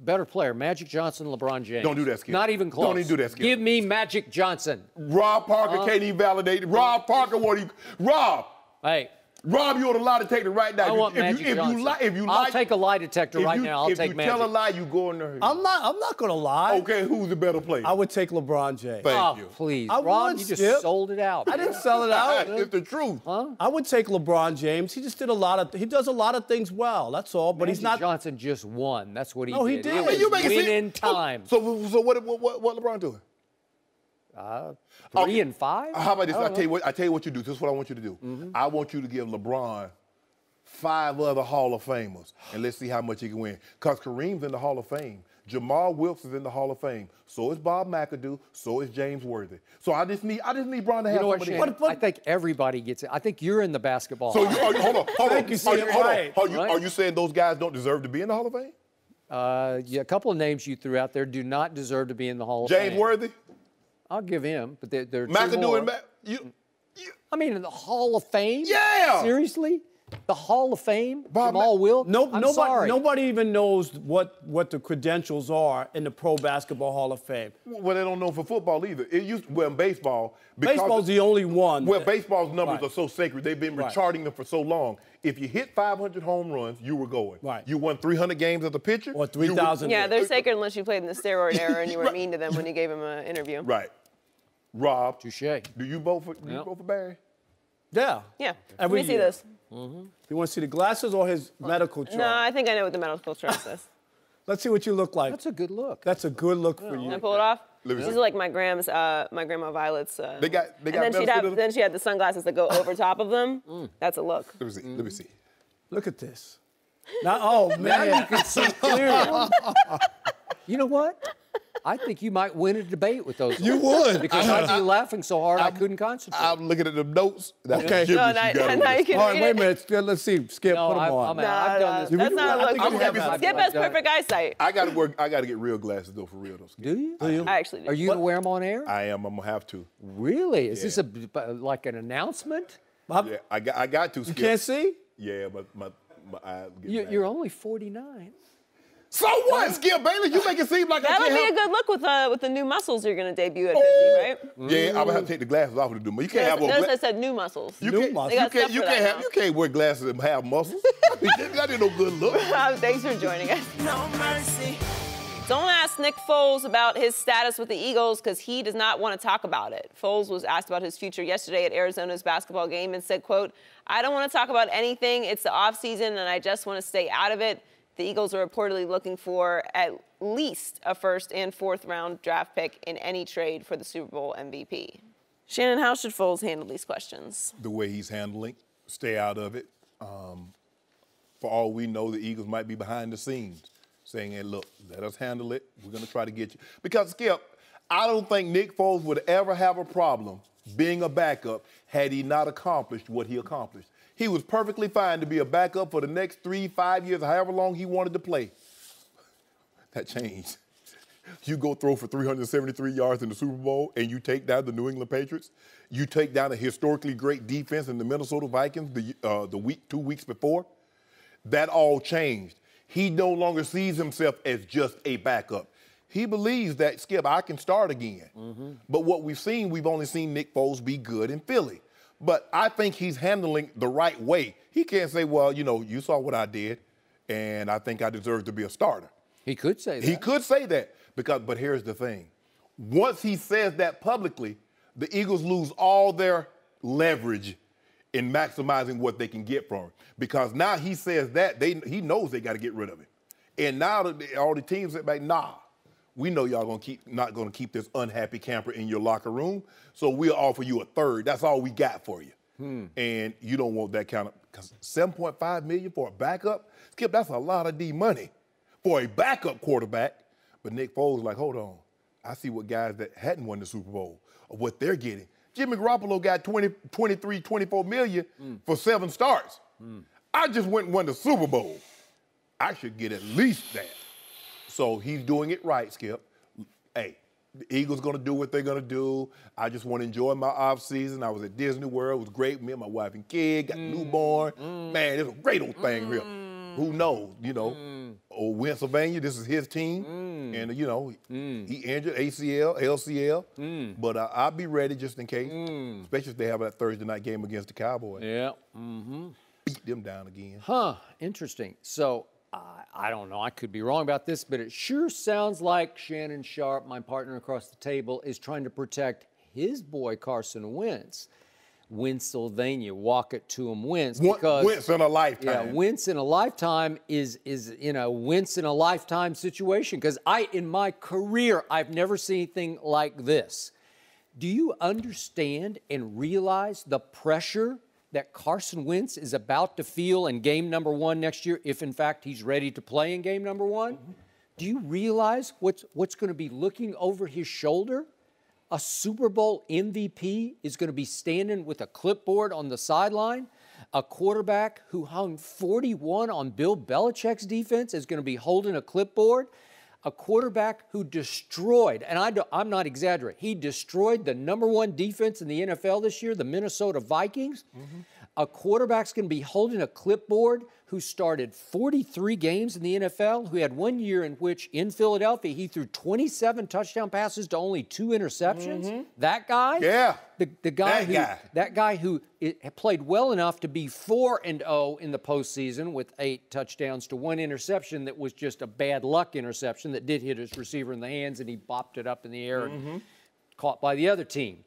[SPEAKER 3] Better player, Magic Johnson, LeBron James.
[SPEAKER 2] Don't do that, Skip.
[SPEAKER 3] Not even close.
[SPEAKER 2] Don't even do that, Skip.
[SPEAKER 3] Give me Magic Johnson.
[SPEAKER 2] Rob Parker can't even validate it. Rob Parker
[SPEAKER 3] Hey.
[SPEAKER 2] Rob, you on the lie detector right now.
[SPEAKER 3] I want Magic Johnson. I'll take a lie detector right now. I'll take Magic.
[SPEAKER 2] If you tell a lie, you go in there.
[SPEAKER 4] I'm not going to lie.
[SPEAKER 2] Okay, who's the better player?
[SPEAKER 4] I would take LeBron James.
[SPEAKER 2] Thank you.
[SPEAKER 3] Please.
[SPEAKER 4] I
[SPEAKER 3] Rob,
[SPEAKER 4] would,
[SPEAKER 3] you just
[SPEAKER 4] Skip.
[SPEAKER 3] sold it out.
[SPEAKER 4] I didn't sell it out.
[SPEAKER 2] It's the truth.
[SPEAKER 4] I would take LeBron James. He just did he does a lot of things well. That's all. But he's not.
[SPEAKER 3] Johnson just won. That's what he
[SPEAKER 4] No,
[SPEAKER 3] did.
[SPEAKER 4] he did.
[SPEAKER 3] It was
[SPEAKER 2] You make it
[SPEAKER 3] win
[SPEAKER 2] seem-
[SPEAKER 3] in time.
[SPEAKER 2] So what LeBron doing?
[SPEAKER 3] 3 and 5?
[SPEAKER 2] How about this? I tell you what you do. This is what I want you to do. I want you to give LeBron 5 other Hall of Famers, and let's see how much he can win. Because Kareem's in the Hall of Fame. Jamal Wilkes is in the Hall of Fame. So is Bob McAdoo. So is James Worthy. So I just need Bron to have
[SPEAKER 3] You know what,
[SPEAKER 2] somebody.
[SPEAKER 3] Shannon? I think everybody gets it. I think you're in the basketball.
[SPEAKER 2] So hold on.
[SPEAKER 4] Thank you, Steve.
[SPEAKER 2] Are you saying those guys don't deserve to be in the Hall of Fame?
[SPEAKER 3] Yeah, a couple of names you threw out there do not deserve to be in the Hall of Fame.
[SPEAKER 2] James Worthy?
[SPEAKER 3] I'll give him, but there are 2
[SPEAKER 2] McAdoo
[SPEAKER 3] more.
[SPEAKER 2] and
[SPEAKER 3] I mean, in the Hall of Fame?
[SPEAKER 2] Yeah!
[SPEAKER 3] Seriously? The Hall of Fame?
[SPEAKER 2] Bob
[SPEAKER 3] Jamal Wilkes?
[SPEAKER 4] Nobody even knows what the credentials are in the Pro Basketball Hall of Fame.
[SPEAKER 2] Well, they don't know for football either. It used in baseball.
[SPEAKER 4] Baseball's the only one.
[SPEAKER 2] Well, baseball's numbers
[SPEAKER 4] Right.
[SPEAKER 2] are so sacred. They've been
[SPEAKER 4] Right.
[SPEAKER 2] recharting them for so long. If you hit 500 home runs, you were going.
[SPEAKER 4] Right.
[SPEAKER 2] You won 300 games as a pitcher.
[SPEAKER 4] Or 3,000.
[SPEAKER 1] Yeah, they're sacred unless you played in the steroid era and you were mean to them when you gave them an interview.
[SPEAKER 2] Right. Rob,
[SPEAKER 3] Touche.
[SPEAKER 2] do you vote for Barry?
[SPEAKER 4] Yeah.
[SPEAKER 1] Yeah.
[SPEAKER 4] Every
[SPEAKER 1] Let me see
[SPEAKER 4] year.
[SPEAKER 1] this.
[SPEAKER 4] You want to see the glasses or his medical chart?
[SPEAKER 1] No, I think I know what the medical chart says.
[SPEAKER 4] Let's see what you look like.
[SPEAKER 3] That's a good look.
[SPEAKER 4] That's a good look for
[SPEAKER 1] Can I
[SPEAKER 4] you.
[SPEAKER 1] pull it off?
[SPEAKER 2] Let me
[SPEAKER 1] These
[SPEAKER 2] see.
[SPEAKER 1] are like my grandma Violet's.
[SPEAKER 2] They got
[SPEAKER 1] and then
[SPEAKER 2] medical
[SPEAKER 1] she had the sunglasses that go over top of them. That's a look.
[SPEAKER 2] Let me see. Let me see.
[SPEAKER 4] Look at this. Now, oh man,
[SPEAKER 3] You can see clearly. You know what? I think you might win a debate with those.
[SPEAKER 2] You would.
[SPEAKER 3] Because I'd be laughing so hard I couldn't concentrate.
[SPEAKER 2] I'm looking at the notes. That's
[SPEAKER 4] Okay.
[SPEAKER 2] gibberish
[SPEAKER 1] No,
[SPEAKER 2] you got over
[SPEAKER 1] now
[SPEAKER 2] there.
[SPEAKER 1] you can
[SPEAKER 4] all right,
[SPEAKER 1] read
[SPEAKER 4] wait a
[SPEAKER 1] it.
[SPEAKER 4] minute. Let's see. Skip,
[SPEAKER 3] No,
[SPEAKER 4] put them
[SPEAKER 3] I've
[SPEAKER 4] on.
[SPEAKER 3] done this.
[SPEAKER 1] That's not a look.
[SPEAKER 2] I'm gonna give
[SPEAKER 1] Skip has perfect eyesight.
[SPEAKER 2] I got to work. I got to get real glasses though, for real though. Skip.
[SPEAKER 3] Do you?
[SPEAKER 1] I actually do.
[SPEAKER 3] Are you going to wear them on air?
[SPEAKER 2] I am. I'm gonna have to.
[SPEAKER 3] Really? Is this like an announcement?
[SPEAKER 2] Yeah, I got to.
[SPEAKER 4] You
[SPEAKER 2] Skip.
[SPEAKER 4] can't see?
[SPEAKER 2] Yeah, but my eyes get
[SPEAKER 3] You're
[SPEAKER 2] bad.
[SPEAKER 3] only 49.
[SPEAKER 2] So what, Skip Bayless? You make it seem like I
[SPEAKER 1] That'll
[SPEAKER 2] can't
[SPEAKER 1] be a
[SPEAKER 2] have...
[SPEAKER 1] good look with the new muscles you're going to debut at 50, right?
[SPEAKER 2] Yeah, I'm gonna have to take the glasses off to do. But you can't have on
[SPEAKER 1] Notice I
[SPEAKER 2] glasses.
[SPEAKER 1] said new muscles.
[SPEAKER 2] You
[SPEAKER 4] New
[SPEAKER 2] can't,
[SPEAKER 4] muscles.
[SPEAKER 1] They got stuff
[SPEAKER 2] you
[SPEAKER 1] for
[SPEAKER 2] can't
[SPEAKER 1] that
[SPEAKER 2] have.
[SPEAKER 1] now.
[SPEAKER 2] You can't wear glasses and have muscles. That ain't no good look.
[SPEAKER 1] Thanks for joining us.
[SPEAKER 6] No mercy.
[SPEAKER 1] Don't ask Nick Foles about his status with the Eagles because he does not want to talk about it. Foles was asked about his future yesterday at Arizona's basketball game and said, quote, "I don't want to talk about anything. It's the offseason and I just want to stay out of it." The Eagles are reportedly looking for at least a 1st and 4th round draft pick in any trade for the Super Bowl MVP. Shannon, how should Foles handle these questions?
[SPEAKER 2] The way he's handling, stay out of it. For all we know, the Eagles might be behind the scenes saying, hey, look, let us handle it. We're going to try to get you. Because, Skip, I don't think Nick Foles would ever have a problem being a backup had he not accomplished what he accomplished. He was perfectly fine to be a backup for the next 3-5 years, however long he wanted to play. That changed. You go throw for 373 yards in the Super Bowl and you take down the New England Patriots. You take down a historically great defense in the Minnesota Vikings the 2 weeks before. That all changed. He no longer sees himself as just a backup. He believes that, Skip, I can start again. But what we've only seen Nick Foles be good in Philly. But I think he's handling the right way. He can't say, well, you saw what I did, and I think I deserve to be a starter.
[SPEAKER 3] He could say that.
[SPEAKER 2] He could say that. But here's the thing. Once he says that publicly, the Eagles lose all their leverage in maximizing what they can get from him. Because now he says that, he knows they got to get rid of him. And now all the teams are like, nah, we know y'all not going to keep this unhappy camper in your locker room, so we'll offer you a 3rd. That's all we got for you. And you don't want that kind of, because $7.5 million for a backup, Skip, that's a lot of D money for a backup quarterback. But Nick Foles is like, hold on, I see what guys that hadn't won the Super Bowl, or what they're getting. Jimmy Garoppolo got 23, 24 million for 7 starts. I just went and won the Super Bowl. I should get at least that. So he's doing it right, Skip. Hey, the Eagles going to do what they're going to do. I just want to enjoy my off season. I was at Disney World. It was great. Me and my wife and kid got a newborn. Man, it's a great old thing here. Who knows, you know? Old Pennsylvania, this is his team. And, you know, he injured ACL, LCL. But I'll be ready just in case, especially if they have that Thursday night game against the Cowboys.
[SPEAKER 3] Yeah.
[SPEAKER 2] Beat them down again.
[SPEAKER 3] Interesting. So, I don't know. I could be wrong about this, but it sure sounds like Shannon Sharpe, my partner across the table, is trying to protect his boy Carson Wentz. Wintsylvania, walk it to him, Wentz. Because,
[SPEAKER 2] Wentz in a lifetime.
[SPEAKER 3] Yeah, Wentz in a lifetime is Wentz in a lifetime situation. Because in my career, I've never seen anything like this. Do you understand and realize the pressure that Carson Wentz is about to feel in game number 1 next year, if in fact he's ready to play in game number 1? Do you realize what's going to be looking over his shoulder? A Super Bowl MVP is going to be standing with a clipboard on the sideline. A quarterback who hung 41 on Bill Belichick's defense is going to be holding a clipboard. A quarterback who destroyed, and I'm not exaggerating, he destroyed the #1 defense in the NFL this year, the Minnesota Vikings. A quarterback's going to be holding a clipboard who started 43 games in the NFL, who had 1 year in which, in Philadelphia, he threw 27 touchdown passes to only 2 interceptions. That guy?
[SPEAKER 2] Yeah.
[SPEAKER 3] That guy who played well enough to be 4-0 in the postseason with 8 touchdowns to 1 interception that was just a bad luck interception that did hit his receiver in the hands and he bopped it up in the air and caught by the other team.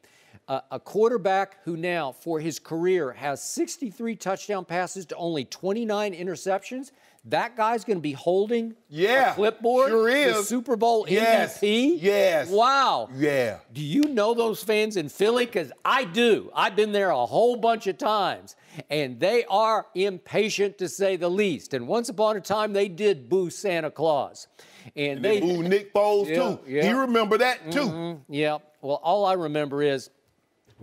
[SPEAKER 3] A quarterback who now, for his career, has 63 touchdown passes to only 29 interceptions. That guy's going to be holding a clipboard.
[SPEAKER 2] Sure is.
[SPEAKER 3] The Super Bowl MVP.
[SPEAKER 2] Yes.
[SPEAKER 3] Wow.
[SPEAKER 2] Yeah.
[SPEAKER 3] Do you know those fans in Philly? Because I do. I've been there a whole bunch of times. And they are impatient, to say the least. And once upon a time, they did boo Santa Claus. And they
[SPEAKER 2] booed Nick Foles, too.
[SPEAKER 3] Yeah.
[SPEAKER 2] You remember that, too.
[SPEAKER 3] Yeah. Well, all I remember is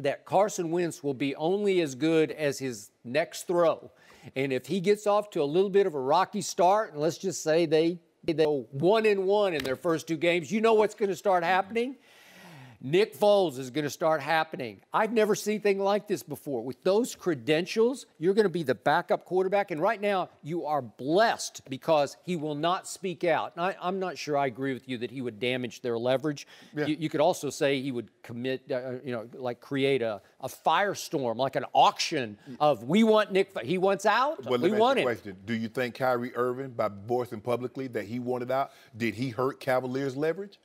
[SPEAKER 3] that Carson Wentz will be only as good as his next throw. And if he gets off to a little bit of a rocky start, and let's just say they go 1-1 in their first 2 games, you know what's going to start happening? Nick Foles is going to start happening. I've never seen anything like this before. With those credentials, you're going to be the backup quarterback. And right now, you are blessed because he will not speak out. And I'm not sure I agree with you that he would damage their leverage. Yeah. You could also say he would commit, like create a firestorm, like an auction of we want Nick, he wants out,
[SPEAKER 2] well,
[SPEAKER 3] we want him.
[SPEAKER 2] Question. Do you think Kyrie Irving, by voicing publicly that he wanted out, did he hurt Cavaliers' leverage?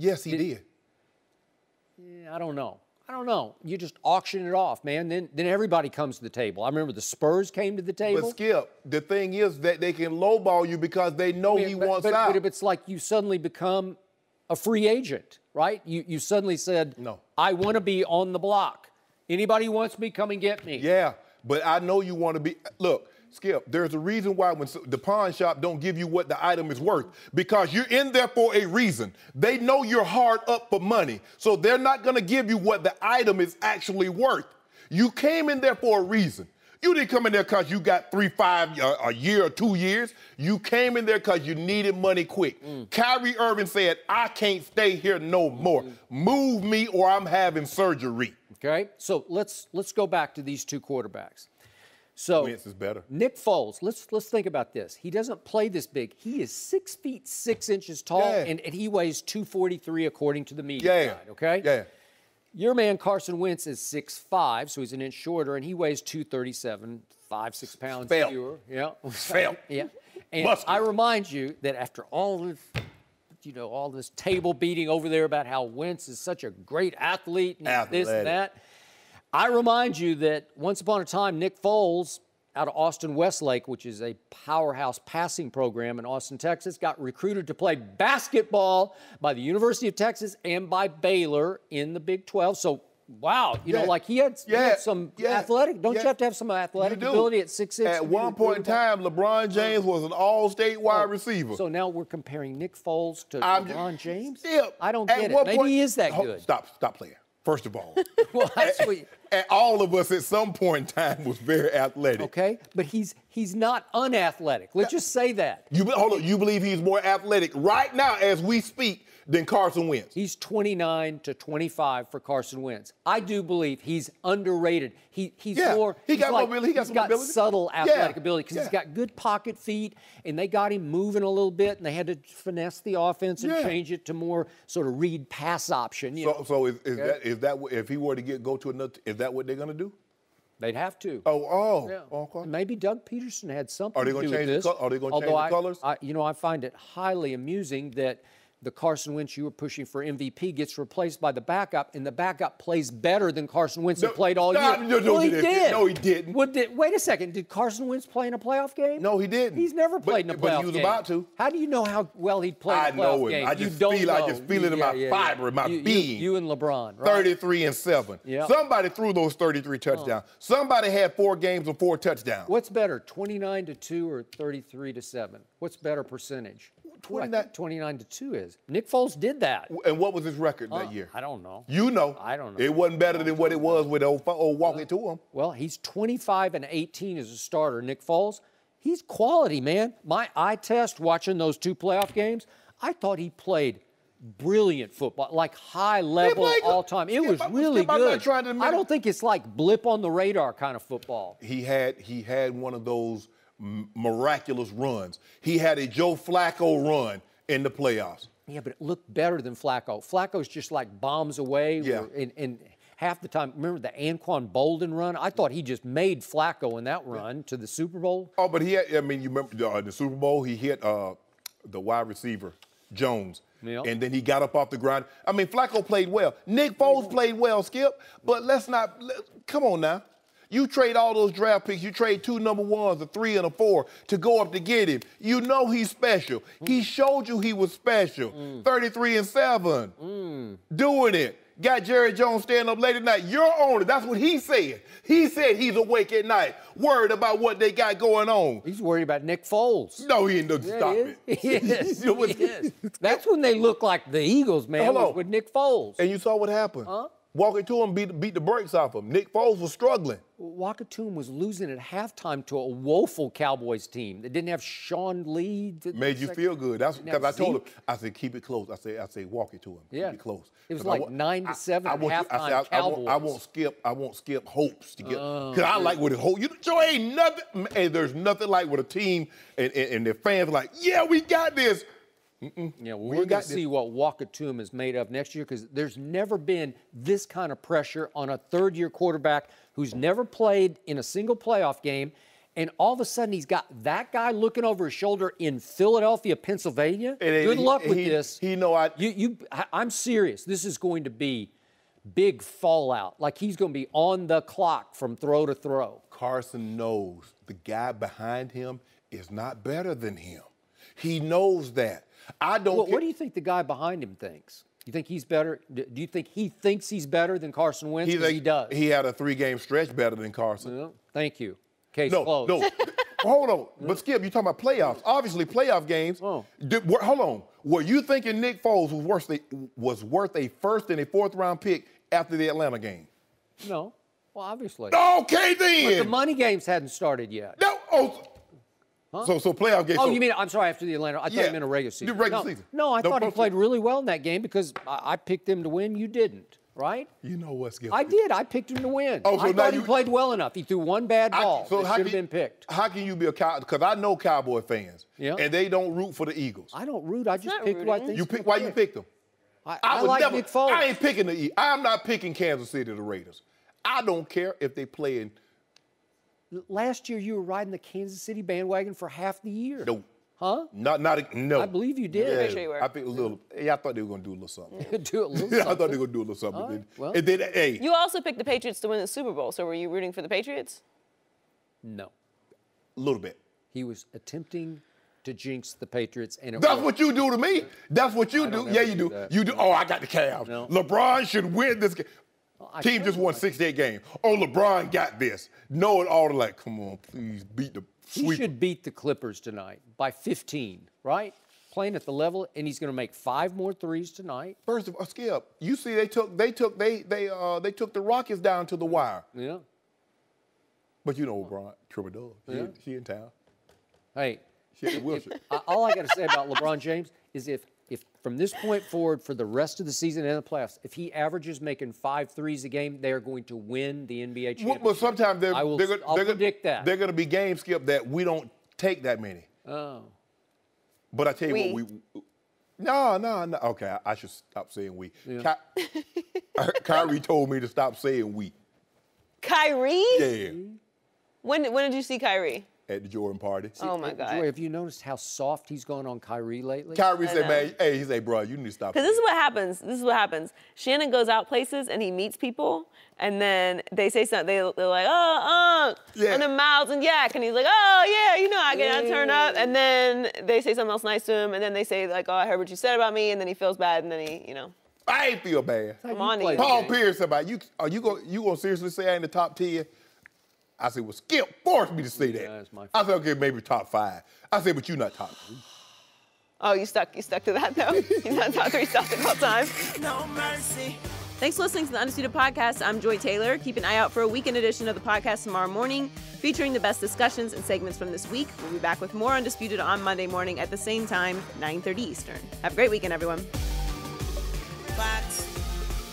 [SPEAKER 2] Yes, he did.
[SPEAKER 3] Yeah, I don't know. You just auction it off, man. Then everybody comes to the table. I remember the Spurs came to the table.
[SPEAKER 2] But, Skip, the thing is that they can lowball you because they know he wants out.
[SPEAKER 3] But it's like you suddenly become a free agent, right? You suddenly said,
[SPEAKER 2] no,
[SPEAKER 3] I want to be on the block. Anybody who wants me, come and get me.
[SPEAKER 2] Yeah, but I know you want to be. Look, Skip, there's a reason why when the pawn shop don't give you what the item is worth, because you're in there for a reason. They know you're hard up for money, so they're not going to give you what the item is actually worth. You came in there for a reason. You didn't come in there because you got 3, 5, a year or 2 years. You came in there because you needed money quick. Kyrie Irving said, I can't stay here no more. Move me or I'm having surgery.
[SPEAKER 3] Okay, so let's go back to these 2 quarterbacks. So
[SPEAKER 2] Wentz is better.
[SPEAKER 3] Nick Foles, let's think about this. He doesn't play this big. He is 6 feet 6 inches tall, and he weighs 243 according to the media guide, okay?
[SPEAKER 2] Yeah.
[SPEAKER 3] Your man Carson Wentz is 6'5", so he's an inch shorter, and he weighs 237, 5-6 pounds fewer. Yeah. Yeah. And
[SPEAKER 2] Muscular.
[SPEAKER 3] I remind you that after all this, all this table beating over there about how Wentz is such a great athlete and this and that, I remind you that once upon a time, Nick Foles out of Austin Westlake, which is a powerhouse passing program in Austin, Texas, got recruited to play basketball by the University of Texas and by Baylor in the Big 12. So wow, you know, like he had some athletic. Don't you have to have some athletic ability at 6'6"?
[SPEAKER 2] At one point in time, LeBron James was an all-state wide receiver.
[SPEAKER 3] So now we're comparing Nick Foles to LeBron James?
[SPEAKER 2] Still,
[SPEAKER 3] I don't get it. Maybe he is that good.
[SPEAKER 2] Stop playing. First of all,
[SPEAKER 3] well, that's
[SPEAKER 2] and all of us at some point in time was very athletic.
[SPEAKER 3] Okay, but he's not unathletic. Let's just say that.
[SPEAKER 2] Hold on. You believe he's more athletic right now as we speak than Carson Wentz?
[SPEAKER 3] He's 29 to 25 for Carson Wentz. I do believe he's underrated. He's more.
[SPEAKER 2] He got mobility.
[SPEAKER 3] He's got subtle athletic ability because he's got good pocket feet, and they got him moving a little bit, and they had to finesse the offense and change it to more sort of read pass option.
[SPEAKER 2] So is that if he were to go to another? Is that what they're going to do?
[SPEAKER 3] They'd have to.
[SPEAKER 2] Okay.
[SPEAKER 3] Maybe Doug Peterson had something
[SPEAKER 2] to do with this. Are they going to change the colors?
[SPEAKER 3] I find it highly amusing that the Carson Wentz you were pushing for MVP gets replaced by the backup, and the backup plays better than Carson Wentz who played all year.
[SPEAKER 2] No,
[SPEAKER 3] he did.
[SPEAKER 2] No, he didn't.
[SPEAKER 3] Wait a second. Did Carson Wentz play in a playoff game?
[SPEAKER 2] No, he didn't.
[SPEAKER 3] He's never played in a playoff game.
[SPEAKER 2] But he was about to.
[SPEAKER 3] How do you know how well he'd played in a playoff game?
[SPEAKER 2] I just feel it in my fiber, in my being.
[SPEAKER 3] You and LeBron, right?
[SPEAKER 2] 33-7. Yep. Somebody threw those 33 touchdowns. Somebody had 4 games of 4 touchdowns.
[SPEAKER 3] What's better, 29-2 or 33-7? What's better percentage? 29-2 is. Nick Foles did that.
[SPEAKER 2] And what was his record that year?
[SPEAKER 3] I don't know.
[SPEAKER 2] You know.
[SPEAKER 3] I don't know.
[SPEAKER 2] It wasn't better than what it was with old walking to him.
[SPEAKER 3] Well, he's 25-18 as a starter. Nick Foles, he's quality, man. My eye test watching those 2 playoff games, I thought he played brilliant football, like high level all time. It was really good. I don't think it's like blip on the radar kind of football.
[SPEAKER 2] He had one of those miraculous runs. He had a Joe Flacco run in the playoffs.
[SPEAKER 3] Yeah, but it looked better than Flacco. Flacco's just like bombs away.
[SPEAKER 2] Yeah.
[SPEAKER 3] And half the time, remember the Anquan Bolden run? I thought he just made Flacco in that run to the Super Bowl.
[SPEAKER 2] Oh, but you remember the Super Bowl, he hit the wide receiver, Jones.
[SPEAKER 3] Yep.
[SPEAKER 2] And then he got up off the ground. I mean, Flacco played well. Nick Foles played well, Skip. But come on now. You trade all those draft picks. You trade 2 number 1s, a 3 and a 4 to go up to get him. You know he's special. He showed you he was special. 33-7. Doing it. Got Jerry Jones staying up late at night. Your owner, that's what he said. He said he's awake at night, worried about what they got going on.
[SPEAKER 3] He's worried about Nick Foles.
[SPEAKER 2] No, he ain't. Stop it.
[SPEAKER 3] He is. That's when they look like the Eagles, man, with Nick Foles.
[SPEAKER 2] And you saw what happened.
[SPEAKER 3] Huh?
[SPEAKER 2] Walking to him beat the brakes off him. Nick Foles was struggling.
[SPEAKER 3] Wakatoon was losing at halftime to a woeful Cowboys team that didn't have Sean Lee.
[SPEAKER 2] Made you feel good. That's because I told him. I said, keep it close. I say, walk it to him.
[SPEAKER 3] Yeah.
[SPEAKER 2] Keep it close.
[SPEAKER 3] It was like 9-7 at halftime. Cowboys.
[SPEAKER 2] I won't skip hopes to get because I like what it hope. You ain't nothing. And there's nothing like with a team and their fans are like, yeah, we got this.
[SPEAKER 3] Yeah, we're going to see what Wakatoon is made of next year because there's never been this kind of pressure on a third-year quarterback who's never played in a single playoff game, and all of a sudden he's got that guy looking over his shoulder in Philadelphia, Pennsylvania. Good luck with this. I'm serious. This is going to be big fallout. Like he's going to be on the clock from throw to throw.
[SPEAKER 2] Carson knows the guy behind him is not better than him. He knows that.
[SPEAKER 3] What do you think the guy behind him thinks? You think he's better? Do you think he thinks he's better than Carson Wentz? He does.
[SPEAKER 2] He had a 3-game stretch better than Carson.
[SPEAKER 3] Well, thank you. Case closed.
[SPEAKER 2] No. Hold on. But Skip, you're talking about playoffs. Obviously, playoff games.
[SPEAKER 3] Oh.
[SPEAKER 2] Hold on. Were you thinking Nick Foles was worth a 1st and a 4th round pick after the Atlanta game?
[SPEAKER 3] No. Well, obviously.
[SPEAKER 2] Okay, then.
[SPEAKER 3] But the money games hadn't started yet.
[SPEAKER 2] No. Huh? So playoff games.
[SPEAKER 3] Oh, you mean, I'm sorry, after the Atlanta. I thought you meant a regular season.
[SPEAKER 2] The regular season.
[SPEAKER 3] No, I thought he played really well in that game because I picked him to win. You didn't, right?
[SPEAKER 2] You know what, Skip?
[SPEAKER 3] I did. I picked him to win.
[SPEAKER 2] Oh, so
[SPEAKER 3] I thought he played well enough. He threw one bad ball. So should have been picked.
[SPEAKER 2] How can you be a Cowboy? Because I know Cowboy fans.
[SPEAKER 3] Yeah.
[SPEAKER 2] And they don't root for the Eagles.
[SPEAKER 3] I don't root. I just pick who I think.
[SPEAKER 2] Why you picked them?
[SPEAKER 3] I like Nick Foles.
[SPEAKER 2] I ain't picking the Eagles. I'm not picking Kansas City, the Raiders. I don't care if they play in.
[SPEAKER 3] Last year, you were riding the Kansas City bandwagon for half the year.
[SPEAKER 2] No.
[SPEAKER 3] Huh?
[SPEAKER 2] No.
[SPEAKER 3] I believe you did.
[SPEAKER 1] Yeah, pretty sure you were.
[SPEAKER 2] I think a little. Yeah, I thought they were going to do a little something.
[SPEAKER 3] Do a little something.
[SPEAKER 2] I thought they were going to do a little something.
[SPEAKER 3] Right, well.
[SPEAKER 2] And then, hey.
[SPEAKER 1] You also picked the Patriots to win the Super Bowl, so were you rooting for the Patriots?
[SPEAKER 3] No.
[SPEAKER 2] A little bit.
[SPEAKER 3] He was attempting to jinx the Patriots, and
[SPEAKER 2] That's what you do to me. That's what you do. Yeah, you do. You do. Oh, I got the Cavs.
[SPEAKER 3] No.
[SPEAKER 2] LeBron should win this game. Team just won 68 games. Oh, LeBron got this. Knowing all the come on, please beat the sweeper.
[SPEAKER 3] He should beat the Clippers tonight by 15, right? Playing at the level, and he's going to make 5 more threes tonight.
[SPEAKER 2] First of all, Skip, you see they took the Rockets down to the wire.
[SPEAKER 3] Yeah.
[SPEAKER 2] But you know LeBron, triple double. She in town.
[SPEAKER 3] Hey,
[SPEAKER 2] all
[SPEAKER 3] I got to say about LeBron James is if from this point forward for the rest of the season and the playoffs, if he averages making 5 threes a game, they are going to win the NBA championship.
[SPEAKER 2] But sometimes
[SPEAKER 3] I'll predict that.
[SPEAKER 2] They're going to be games, Skip, that we don't take that many.
[SPEAKER 3] Oh.
[SPEAKER 2] But I tell you what, no. Okay, I should stop saying we.
[SPEAKER 3] Yeah.
[SPEAKER 2] Kyrie told me to stop saying we.
[SPEAKER 1] Kyrie?
[SPEAKER 2] Yeah.
[SPEAKER 1] When did you see Kyrie?
[SPEAKER 2] At the Jordan party.
[SPEAKER 1] Oh, my God.
[SPEAKER 3] Joy, have you noticed how soft he's gone on Kyrie lately?
[SPEAKER 2] Kyrie said, man, he said, bro, you need to stop.
[SPEAKER 1] Because this is what happens. Shannon goes out places and he meets people, and then they say something. They're like, and then Miles and Yak, and he's like, oh, yeah, I turn up. And then they say something else nice to him, and then they say, like, oh, I heard what you said about me, and then he feels bad, and then he,
[SPEAKER 2] I ain't feel bad.
[SPEAKER 1] Come on,
[SPEAKER 2] Paul Pierce about you gonna seriously say I in the top 10? I said, well, Skip forced me to say that.
[SPEAKER 3] That's my fault.
[SPEAKER 2] I said, okay, maybe top 5. I said, but you're not top 3.
[SPEAKER 1] Oh, you stuck to that, though? You're not top 3 stuff the whole time?
[SPEAKER 6] No mercy.
[SPEAKER 1] Thanks for listening to the Undisputed Podcast. I'm Joy Taylor. Keep an eye out for a weekend edition of the podcast tomorrow morning, featuring the best discussions and segments from this week. We'll be back with more Undisputed on Monday morning at the same time, 9:30 Eastern. Have a great weekend, everyone.
[SPEAKER 6] Fox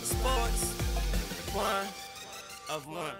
[SPEAKER 6] Sports, one of one.